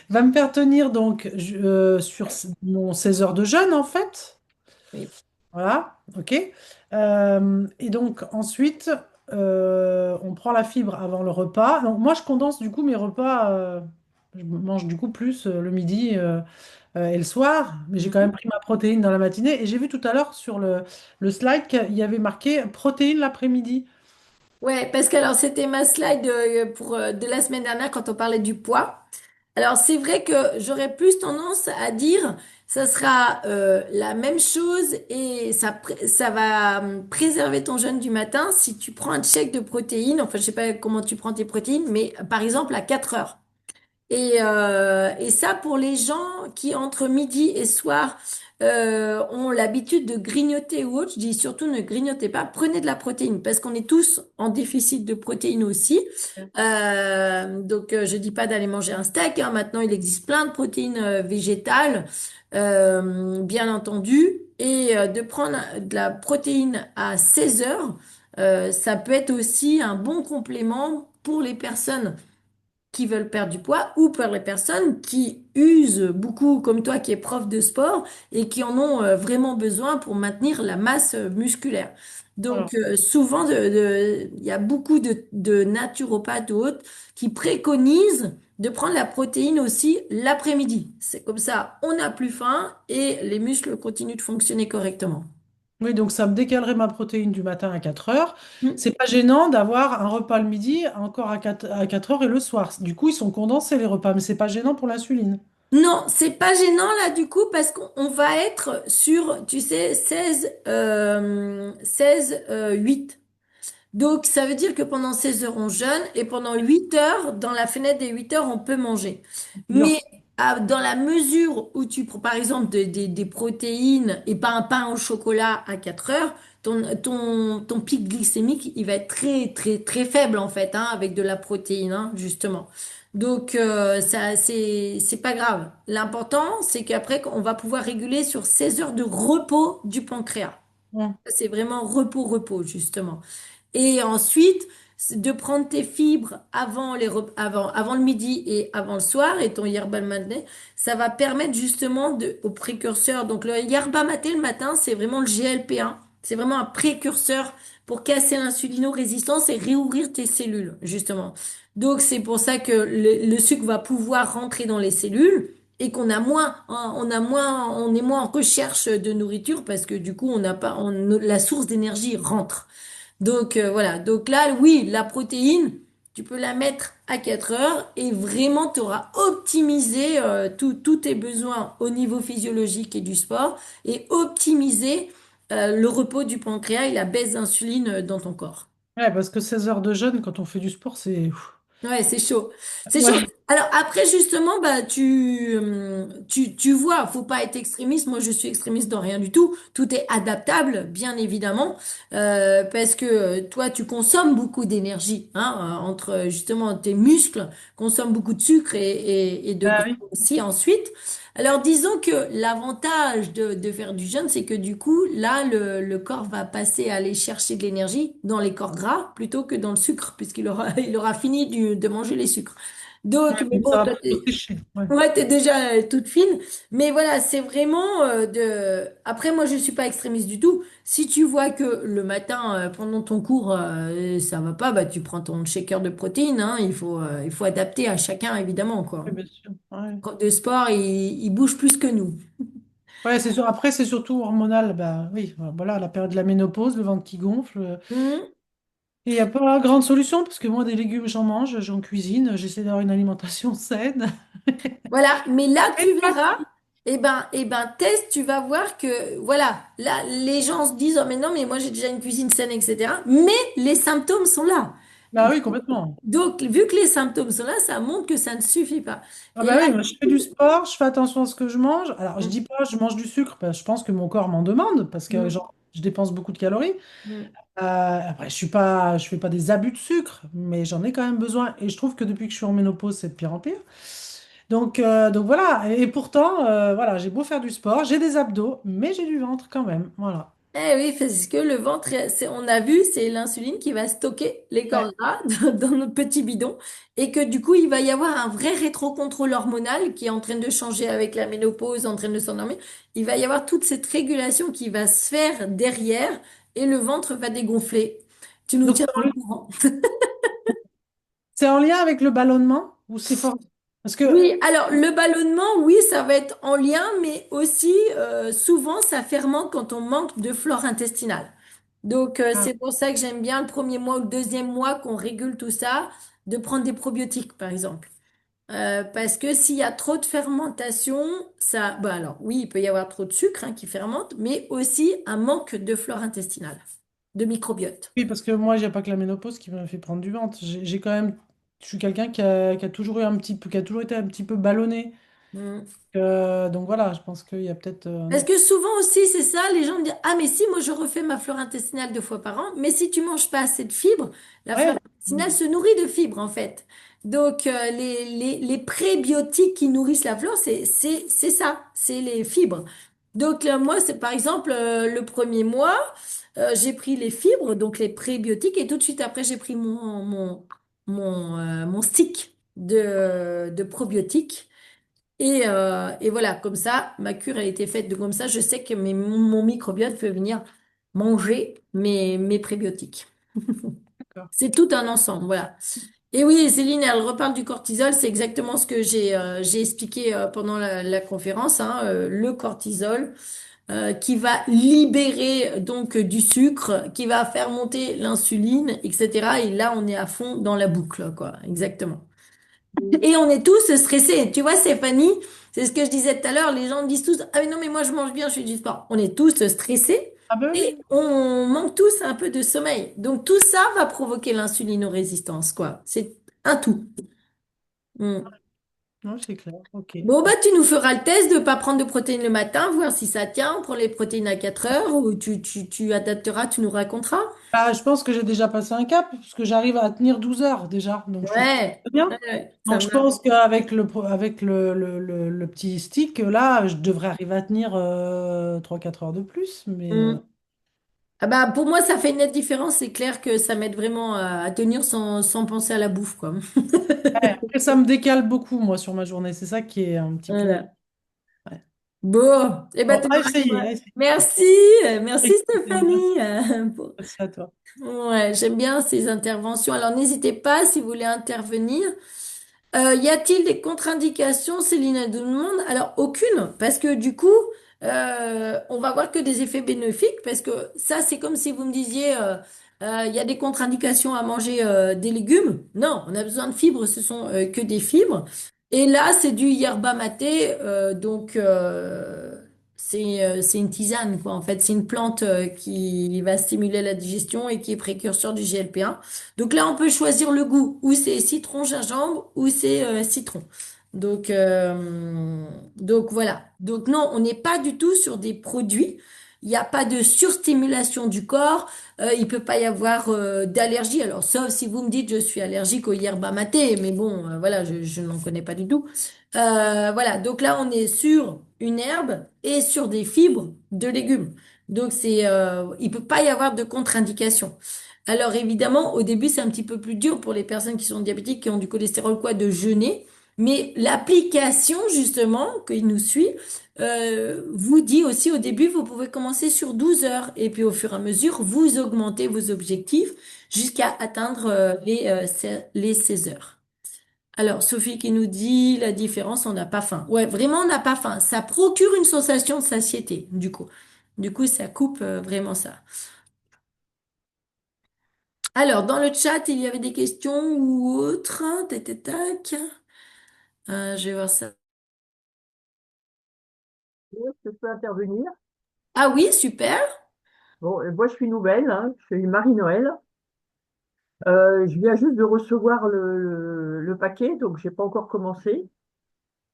Va me faire tenir donc sur mon 16 heures de jeûne en fait. Oui. Voilà, ok. Et donc ensuite, on prend la fibre avant le repas. Donc moi, je condense du coup mes repas. Je mange du coup plus le midi et le soir, mais j'ai quand même Mhm. pris ma protéine dans la matinée. Et j'ai vu tout à l'heure sur le slide qu'il y avait marqué protéine l'après-midi. Ouais, parce que alors c'était ma slide de la semaine dernière quand on parlait du poids. Alors, c'est vrai que j'aurais plus tendance à dire, ça sera la même chose et ça va préserver ton jeûne du matin si tu prends un shake de protéines. Enfin, je sais pas comment tu prends tes protéines, mais par exemple à 4 heures. Et ça, pour les gens qui, entre midi et soir, ont l'habitude de grignoter ou autre, je dis surtout ne grignotez pas, prenez de la protéine, parce qu'on est tous en déficit de protéines aussi. Donc, je dis pas d'aller manger un steak, hein. Maintenant, il existe plein de protéines végétales, bien entendu. Et de prendre de la protéine à 16 heures, ça peut être aussi un bon complément pour les personnes qui veulent perdre du poids ou pour les personnes qui usent beaucoup, comme toi qui es prof de sport et qui en ont vraiment besoin pour maintenir la masse musculaire. Voilà. Donc souvent, il y a beaucoup de naturopathes ou autres qui préconisent de prendre la protéine aussi l'après-midi. C'est comme ça, on n'a plus faim et les muscles continuent de fonctionner correctement. Oui, donc ça me décalerait ma protéine du matin à 4 heures. C'est pas gênant d'avoir un repas le midi encore à 4 heures et le soir. Du coup, ils sont condensés les repas, mais c'est pas gênant pour l'insuline. Non, c'est pas gênant là du coup parce qu'on va être sur, tu sais, 8. Donc ça veut dire que pendant 16 heures on jeûne et pendant 8 heures, dans la fenêtre des 8 heures, on peut manger. Mais Leur- dans la mesure où tu prends par exemple des protéines et pas un pain au chocolat à 4 heures, ton pic glycémique, il va être très très très faible en fait, hein, avec de la protéine, hein, justement. Donc ça c'est pas grave. L'important c'est qu'après on va pouvoir réguler sur 16 heures de repos du pancréas. Ouais. C'est vraiment repos justement. Et ensuite, c'est de prendre tes fibres avant le midi et avant le soir et ton yerba maté, ça va permettre justement au précurseur. Donc le yerba maté le matin, c'est vraiment le GLP-1. C'est vraiment un précurseur pour casser l'insulinorésistance et réouvrir tes cellules, justement. Donc c'est pour ça que le sucre va pouvoir rentrer dans les cellules et qu'on a moins, hein, on est moins en recherche de nourriture parce que du coup, on n'a pas, la source d'énergie rentre. Donc voilà, donc là, oui, la protéine, tu peux la mettre à 4 heures et vraiment, tu auras optimisé tous tes besoins au niveau physiologique et du sport et optimisé le repos du pancréas et la baisse d'insuline dans ton corps. Ouais, parce que 16 heures de jeûne, quand on fait du sport, c'est... Ouais, c'est chaud. C'est chaud. Ouais. Alors après, justement, bah, tu vois, faut pas être extrémiste. Moi, je suis extrémiste dans rien du tout. Tout est adaptable, bien évidemment, parce que toi, tu consommes beaucoup d'énergie, hein, entre justement tes muscles consomment beaucoup de sucre et de Ah gras oui. aussi ensuite. Alors, disons que l'avantage de faire du jeûne, c'est que du coup, là, le corps va passer à aller chercher de l'énergie dans les corps gras plutôt que dans le sucre, puisqu'il aura, il aura fini de manger les sucres. Donc, Ouais, mais donc bon, ça va toi, plutôt sécher. Ouais. ouais, t'es déjà toute fine. Mais voilà, c'est vraiment Après, moi, je suis pas extrémiste du tout. Si tu vois que le matin, pendant ton cours, ça va pas, bah, tu prends ton shaker de protéines, hein. Il faut adapter à chacun, évidemment, Oui, quoi. bien sûr. Ouais. Prof de sport, il bouge plus que nous. Ouais, c'est sûr. Après, c'est surtout hormonal. Bah, oui, voilà, la période de la ménopause, le ventre qui gonfle. Mhm. Et il n'y a pas grande solution, parce que moi, des légumes, j'en mange, j'en cuisine, j'essaie d'avoir une alimentation saine. Voilà, mais là Et tu verras, teste, tu vas voir que voilà, là les gens se disent oh mais non mais moi j'ai déjà une cuisine saine etc. Mais les symptômes sont là. bah oui, complètement. Donc vu que les symptômes sont là, ça montre que ça ne suffit pas. Ah Et bah là, oui, moi, je fais du sport, je fais attention à ce que je mange. Alors, je mm, dis pas je mange du sucre, parce que je pense que mon corps m'en demande, parce que mm, genre, je dépense beaucoup de calories. mm. Après, je fais pas des abus de sucre, mais j'en ai quand même besoin. Et je trouve que depuis que je suis en ménopause, c'est de pire en pire. Donc voilà. Et pourtant, voilà, j'ai beau faire du sport, j'ai des abdos, mais j'ai du ventre quand même. Voilà. Eh oui, parce que le ventre, on a vu, c'est l'insuline qui va stocker les Ouais. corps gras dans notre petit bidon et que du coup, il va y avoir un vrai rétrocontrôle hormonal qui est en train de changer avec la ménopause, en train de s'endormir. Il va y avoir toute cette régulation qui va se faire derrière et le ventre va dégonfler. Tu nous Donc, tiendras au courant. c'est en lien avec le ballonnement ou c'est fort? Parce que, Oui, alors le ballonnement, oui, ça va être en lien, mais aussi souvent ça fermente quand on manque de flore intestinale. Donc ah, c'est pour ça que j'aime bien le premier mois ou le deuxième mois qu'on régule tout ça, de prendre des probiotiques par exemple. Parce que s'il y a trop de fermentation, ça, bah alors oui, il peut y avoir trop de sucre qui fermente, mais aussi un manque de flore intestinale, de microbiote. Oui, parce que moi, j'ai pas que la ménopause qui m'a fait prendre du ventre. J'ai quand même, je suis quelqu'un qui a toujours eu un petit peu, qui a toujours été un petit peu ballonné. Mm. Donc voilà, je pense qu'il y a peut-être un Parce autre. que souvent aussi, c'est ça, les gens me disent, ah mais si, moi je refais ma flore intestinale 2 fois par an, mais si tu manges pas assez de fibres, la flore Ouais. intestinale se nourrit de fibres en fait. Donc les prébiotiques qui nourrissent la flore, c'est ça, c'est les fibres. Donc moi, c'est par exemple le premier mois, j'ai pris les fibres, donc les prébiotiques, et tout de suite après, j'ai pris mon stick de probiotiques. Et voilà, comme ça, ma cure a été faite de comme ça. Je sais que mon microbiote peut venir manger mes prébiotiques. D'accord. C'est tout un ensemble, voilà. Et oui, Céline, elle reparle du cortisol. C'est exactement ce que j'ai expliqué pendant la conférence, hein, le cortisol qui va libérer donc du sucre, qui va faire monter l'insuline, etc. Et là, on est à fond dans la boucle, quoi. Exactement. Et on est tous stressés. Tu vois, Stéphanie, c'est ce que je disais tout à l'heure. Les gens me disent tous, ah mais non, mais moi je mange bien, je fais du sport. On est tous stressés Ah ben et oui. on manque tous un peu de sommeil. Donc tout ça va provoquer l'insulinorésistance, quoi. C'est un tout. Mm. Non, c'est clair. Ok. Bon, bah, tu nous feras le test de pas prendre de protéines le matin, voir si ça tient. On prend les protéines à 4 heures ou tu adapteras, tu nous raconteras. Ah, je pense que j'ai déjà passé un cap, parce que j'arrive à tenir 12 heures déjà, donc je suis Ouais, très bien. ouais, ouais, ça Donc je marche. pense qu'avec avec le petit stick, là, je devrais arriver à tenir 3-4 heures de plus. Mais Mm. Ah bah, pour moi, ça fait une nette différence. C'est clair que ça m'aide vraiment à tenir sans penser à la bouffe, quoi. ouais, après, ça me décale beaucoup, moi, sur ma journée. C'est ça qui est un petit peu. Voilà. Ouais. Bon, eh ben, Bon, tu à verras que essayer, moi. à essayer. Merci, merci Avec plaisir. Stéphanie. Merci à toi. Ouais, j'aime bien ces interventions. Alors, n'hésitez pas si vous voulez intervenir. Y a-t-il des contre-indications, Céline, elle demande? Alors, aucune, parce que du coup, on va voir que des effets bénéfiques, parce que ça, c'est comme si vous me disiez, il y a des contre-indications à manger des légumes. Non, on a besoin de fibres, ce sont que des fibres. Et là, c'est du yerba maté, donc c'est une tisane, quoi. En fait, c'est une plante qui va stimuler la digestion et qui est précurseur du GLP-1. Donc là, on peut choisir le goût, ou c'est citron gingembre, ou c'est citron. Donc, euh, donc voilà. Donc non, on n'est pas du tout sur des produits. Il n'y a pas de surstimulation du corps. Il peut pas y avoir d'allergie. Alors, sauf si vous me dites je suis allergique au yerba maté, mais bon, voilà, je n'en connais pas du tout. Voilà. Donc là, on est sur une herbe et sur des fibres de légumes. Donc il peut pas y avoir de contre-indication. Alors évidemment, au début, c'est un petit peu plus dur pour les personnes qui sont diabétiques, qui ont du cholestérol, quoi, de jeûner. Mais l'application, justement, qui nous suit, vous dit aussi au début, vous pouvez commencer sur 12 heures. Et puis au fur et à mesure, vous augmentez vos objectifs jusqu'à atteindre les 16 heures. Alors, Sophie qui nous dit la différence, on n'a pas faim. Ouais, vraiment, on n'a pas faim. Ça procure une sensation de satiété, du coup. Du coup, ça coupe vraiment ça. Alors, dans le chat, il y avait des questions ou autres. Tac, tac, tac. Je vais voir ça. Est-ce que je peux intervenir? Ah oui, super. Bon, moi je suis nouvelle, hein, je suis Marie-Noël. Je viens juste de recevoir le paquet, donc j'ai pas encore commencé.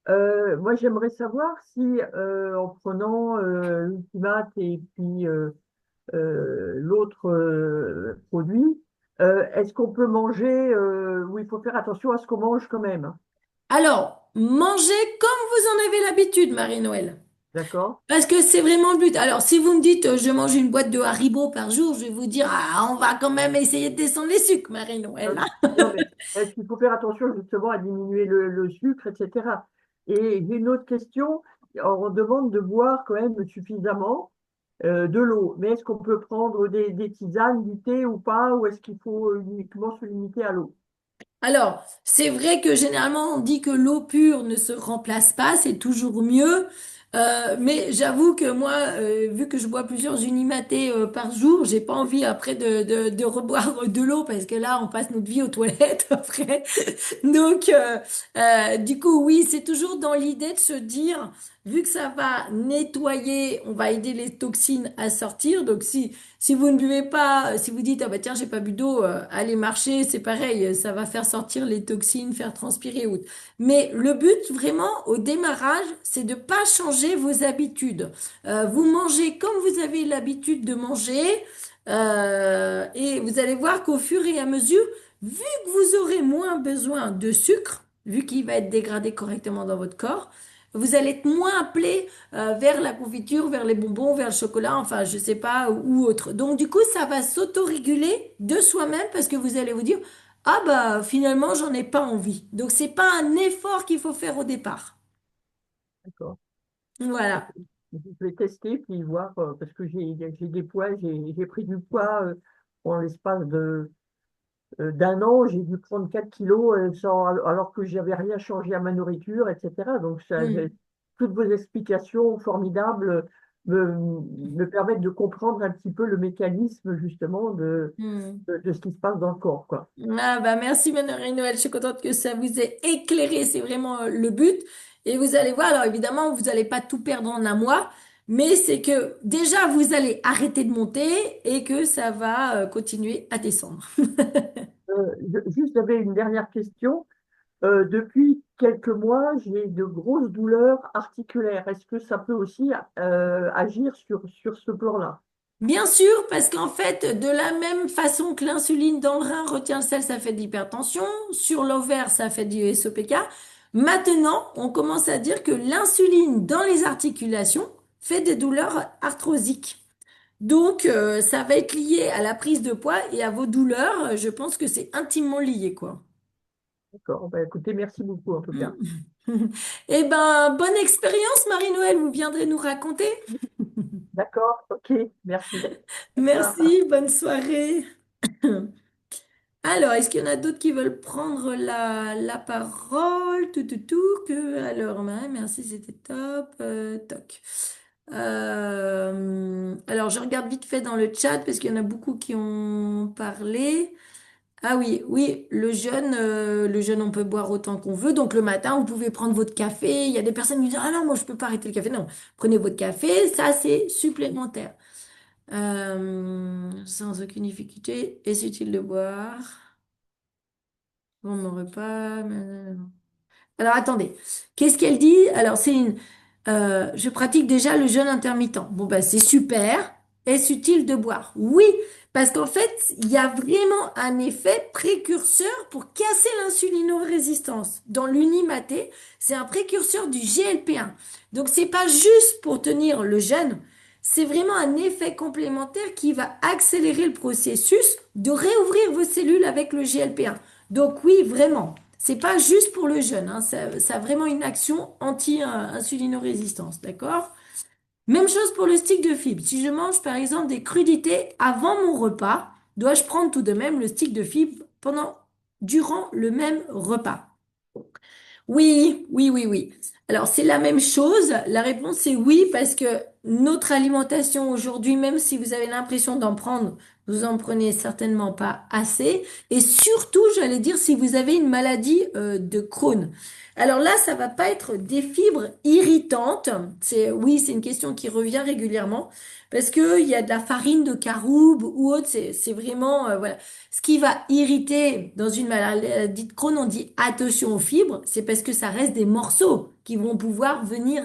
Moi j'aimerais savoir si en prenant l'Ultimate et puis l'autre produit, est-ce qu'on peut manger, ou il faut faire attention à ce qu'on mange quand même, hein, Alors, mangez comme vous en avez l'habitude, Marie-Noël. d'accord? Parce que c'est vraiment le but. Alors, si vous me dites, je mange une boîte de Haribo par jour, je vais vous dire, ah, on va quand même essayer de descendre les sucres, Marie-Noël, Non, hein. non, mais est-ce qu'il faut faire attention justement à diminuer le sucre, etc. Et j'ai une autre question. On demande de boire quand même suffisamment de l'eau. Mais est-ce qu'on peut prendre des tisanes, du thé ou pas? Ou est-ce qu'il faut uniquement se limiter à l'eau? Alors, c'est vrai que généralement, on dit que l'eau pure ne se remplace pas, c'est toujours mieux. Mais j'avoue que moi, vu que je bois plusieurs unimatés par jour, j'ai pas envie après de reboire de l'eau parce que là, on passe notre vie aux toilettes après. Donc, du coup, oui, c'est toujours dans l'idée de se dire, vu que ça va nettoyer, on va aider les toxines à sortir. Donc, si vous ne buvez pas, si vous dites, ah bah tiens, j'ai pas bu d'eau, allez marcher, c'est pareil, ça va faire sortir les toxines, faire transpirer. Mais le but, vraiment, au démarrage, c'est de pas changer vos habitudes. Vous mangez comme vous avez l'habitude de manger, et vous allez voir qu'au fur et à mesure, vu que vous aurez moins besoin de sucre, vu qu'il va être dégradé correctement dans votre corps, vous allez être moins appelé vers la confiture, vers les bonbons, vers le chocolat, enfin, je sais pas, ou autre. Donc, du coup, ça va s'autoréguler de soi-même parce que vous allez vous dire, ah bah finalement, j'en ai pas envie. Donc, c'est pas un effort qu'il faut faire au départ. D'accord. Ok. Voilà. Je vais tester puis voir, parce que j'ai des poids, j'ai pris du poids en l'espace d'un an, j'ai dû prendre 4 kilos alors que j'avais rien changé à ma nourriture, etc. Donc, Hmm. toutes vos explications formidables me permettent de comprendre un petit peu le mécanisme justement Hmm. de ce qui se passe dans le corps, quoi. Ah bah merci Marie-Noël, je suis contente que ça vous ait éclairé, c'est vraiment le but. Et vous allez voir, alors évidemment, vous n'allez pas tout perdre en un mois, mais c'est que déjà vous allez arrêter de monter et que ça va continuer à descendre. Juste, j'avais une dernière question. Depuis quelques mois, j'ai de grosses douleurs articulaires. Est-ce que ça peut aussi agir sur ce plan-là? Bien sûr, parce qu'en fait, de la même façon que l'insuline dans le rein retient le sel, ça fait de l'hypertension, sur l'ovaire, ça fait du SOPK. Maintenant, on commence à dire que l'insuline dans les articulations fait des douleurs arthrosiques. Donc, ça va être lié à la prise de poids et à vos douleurs. Je pense que c'est intimement lié, quoi. D'accord. Ben, écoutez, merci beaucoup en tout cas. Mm. Eh ben, bonne expérience, Marie-Noël. Vous viendrez nous raconter. D'accord, ok, merci. Au revoir. Merci, bonne soirée. Alors, est-ce qu'il y en a d'autres qui veulent prendre la parole? Alors, ouais, merci, c'était top. Toc. Alors, je regarde vite fait dans le chat parce qu'il y en a beaucoup qui ont parlé. Ah oui, oui, le jeûne, on peut boire autant qu'on veut. Donc, le matin, vous pouvez prendre votre café. Il y a des personnes qui disent, ah non, moi, je peux pas arrêter le café. Non, prenez votre café, ça, c'est supplémentaire. Sans aucune difficulté. Est-ce utile de boire? Bon, mon repas. Alors attendez, qu'est-ce qu'elle dit? Alors je pratique déjà le jeûne intermittent. Bon ben c'est super. Est-ce utile de boire? Oui, parce qu'en fait il y a vraiment un effet précurseur pour casser l'insulinorésistance. Dans l'unimaté, c'est un précurseur du GLP-1. Donc c'est pas juste pour tenir le jeûne, c'est vraiment un effet complémentaire qui va accélérer le processus de réouvrir vos cellules avec le GLP-1. Donc oui, vraiment. C'est pas juste pour le jeûne, hein, ça a vraiment une action anti-insulinorésistance, d'accord? Même chose pour le stick de fibres. Si je mange par exemple des crudités avant mon repas, dois-je prendre tout de même le stick de fibres durant le même repas? Oui, oui, oui, oui. Alors, c'est la même chose. La réponse est oui, parce que notre alimentation aujourd'hui, même si vous avez l'impression d'en prendre, vous en prenez certainement pas assez. Et surtout, j'allais dire, si vous avez une maladie de Crohn. Alors là, ça va pas être des fibres irritantes. Oui, c'est une question qui revient régulièrement. Parce que il y a de la farine de caroube ou autre, c'est vraiment, voilà. Ce qui va irriter dans une maladie de Crohn, on dit attention aux fibres, c'est parce que ça reste des morceaux qui vont pouvoir venir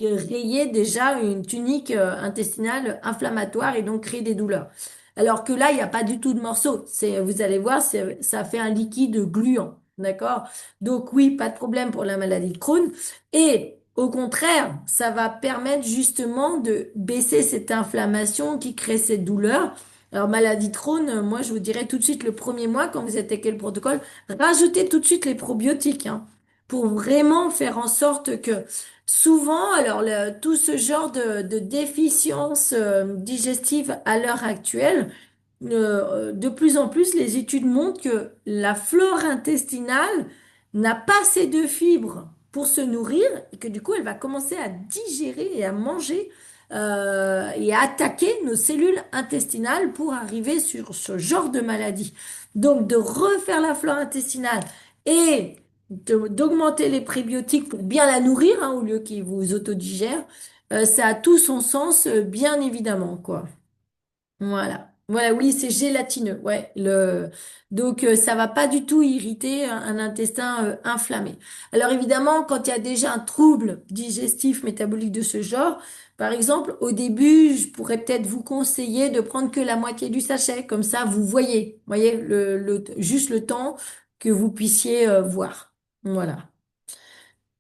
rayer déjà une tunique intestinale inflammatoire et donc créer des douleurs. Alors que là, il n'y a pas du tout de morceaux. Vous allez voir, ça fait un liquide gluant. D'accord? Donc oui, pas de problème pour la maladie de Crohn. Et au contraire, ça va permettre justement de baisser cette inflammation qui crée cette douleur. Alors, maladie de Crohn, moi, je vous dirais tout de suite le premier mois, quand vous attaquez le protocole, rajoutez tout de suite les probiotiques, hein, pour vraiment faire en sorte que souvent, alors, tout ce genre de déficience digestive à l'heure actuelle, de plus en plus, les études montrent que la flore intestinale n'a pas assez de fibres pour se nourrir et que du coup, elle va commencer à digérer et à manger et à attaquer nos cellules intestinales pour arriver sur ce genre de maladie. Donc, de refaire la flore intestinale et d'augmenter les prébiotiques pour bien la nourrir, hein, au lieu qu'ils vous autodigèrent, ça a tout son sens, bien évidemment, quoi. Voilà. Voilà, oui, c'est gélatineux. Ouais, donc ça va pas du tout irriter un intestin inflammé. Alors évidemment, quand il y a déjà un trouble digestif métabolique de ce genre, par exemple, au début, je pourrais peut-être vous conseiller de prendre que la moitié du sachet, comme ça voyez juste le temps que vous puissiez voir. Voilà.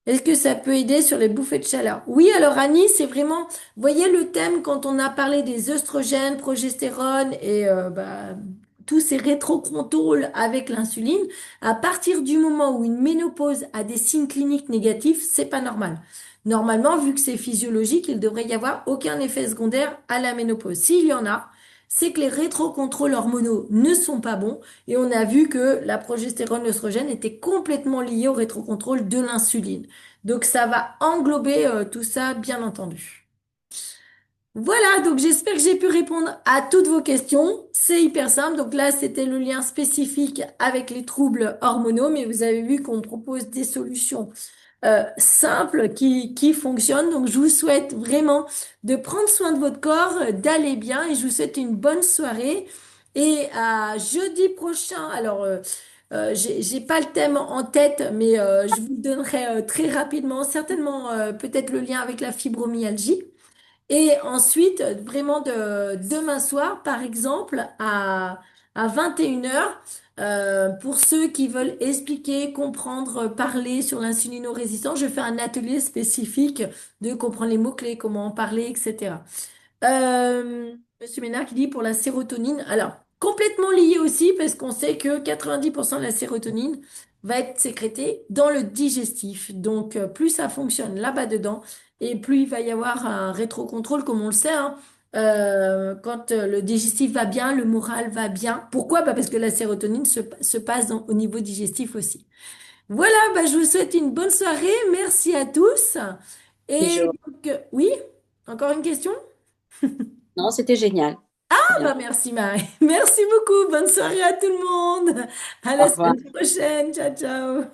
Est-ce que ça peut aider sur les bouffées de chaleur? Oui, alors Annie, c'est vraiment, vous voyez le thème quand on a parlé des œstrogènes, progestérone et tous ces rétrocontrôles avec l'insuline, à partir du moment où une ménopause a des signes cliniques négatifs, c'est pas normal. Normalement, vu que c'est physiologique, il devrait y avoir aucun effet secondaire à la ménopause. S'il y en a, c'est que les rétrocontrôles hormonaux ne sont pas bons et on a vu que la progestérone, l'œstrogène étaient complètement liés au rétrocontrôle de l'insuline. Donc ça va englober tout ça, bien entendu. Voilà, donc j'espère que j'ai pu répondre à toutes vos questions. C'est hyper simple. Donc là, c'était le lien spécifique avec les troubles hormonaux, mais vous avez vu qu'on propose des solutions simples qui fonctionnent. Donc je vous souhaite vraiment de prendre soin de votre corps, d'aller bien et je vous souhaite une bonne soirée. Et à jeudi prochain, alors j'ai pas le thème en tête, mais je vous le donnerai très rapidement, certainement peut-être le lien avec la fibromyalgie. Et ensuite, vraiment demain soir, par exemple, à 21h, pour ceux qui veulent expliquer, comprendre, parler sur l'insulinorésistance, je fais un atelier spécifique de comprendre les mots-clés, comment en parler, etc. Monsieur Ménard qui dit pour la sérotonine. Alors, complètement lié aussi parce qu'on sait que 90% de la sérotonine va être sécrétée dans le digestif. Donc, plus ça fonctionne là-bas dedans et plus il va y avoir un rétrocontrôle comme on le sait, hein. Quand le digestif va bien, le moral va bien. Pourquoi? Bah parce que la sérotonine se passe au niveau digestif aussi. Voilà, bah je vous souhaite une bonne soirée. Merci à tous. Et Jo- donc, oui, encore une question? Non, c'était génial. Ah Bien. bah merci Marie. Merci beaucoup. Bonne soirée à tout le monde. À Au la revoir. semaine prochaine. Ciao, ciao.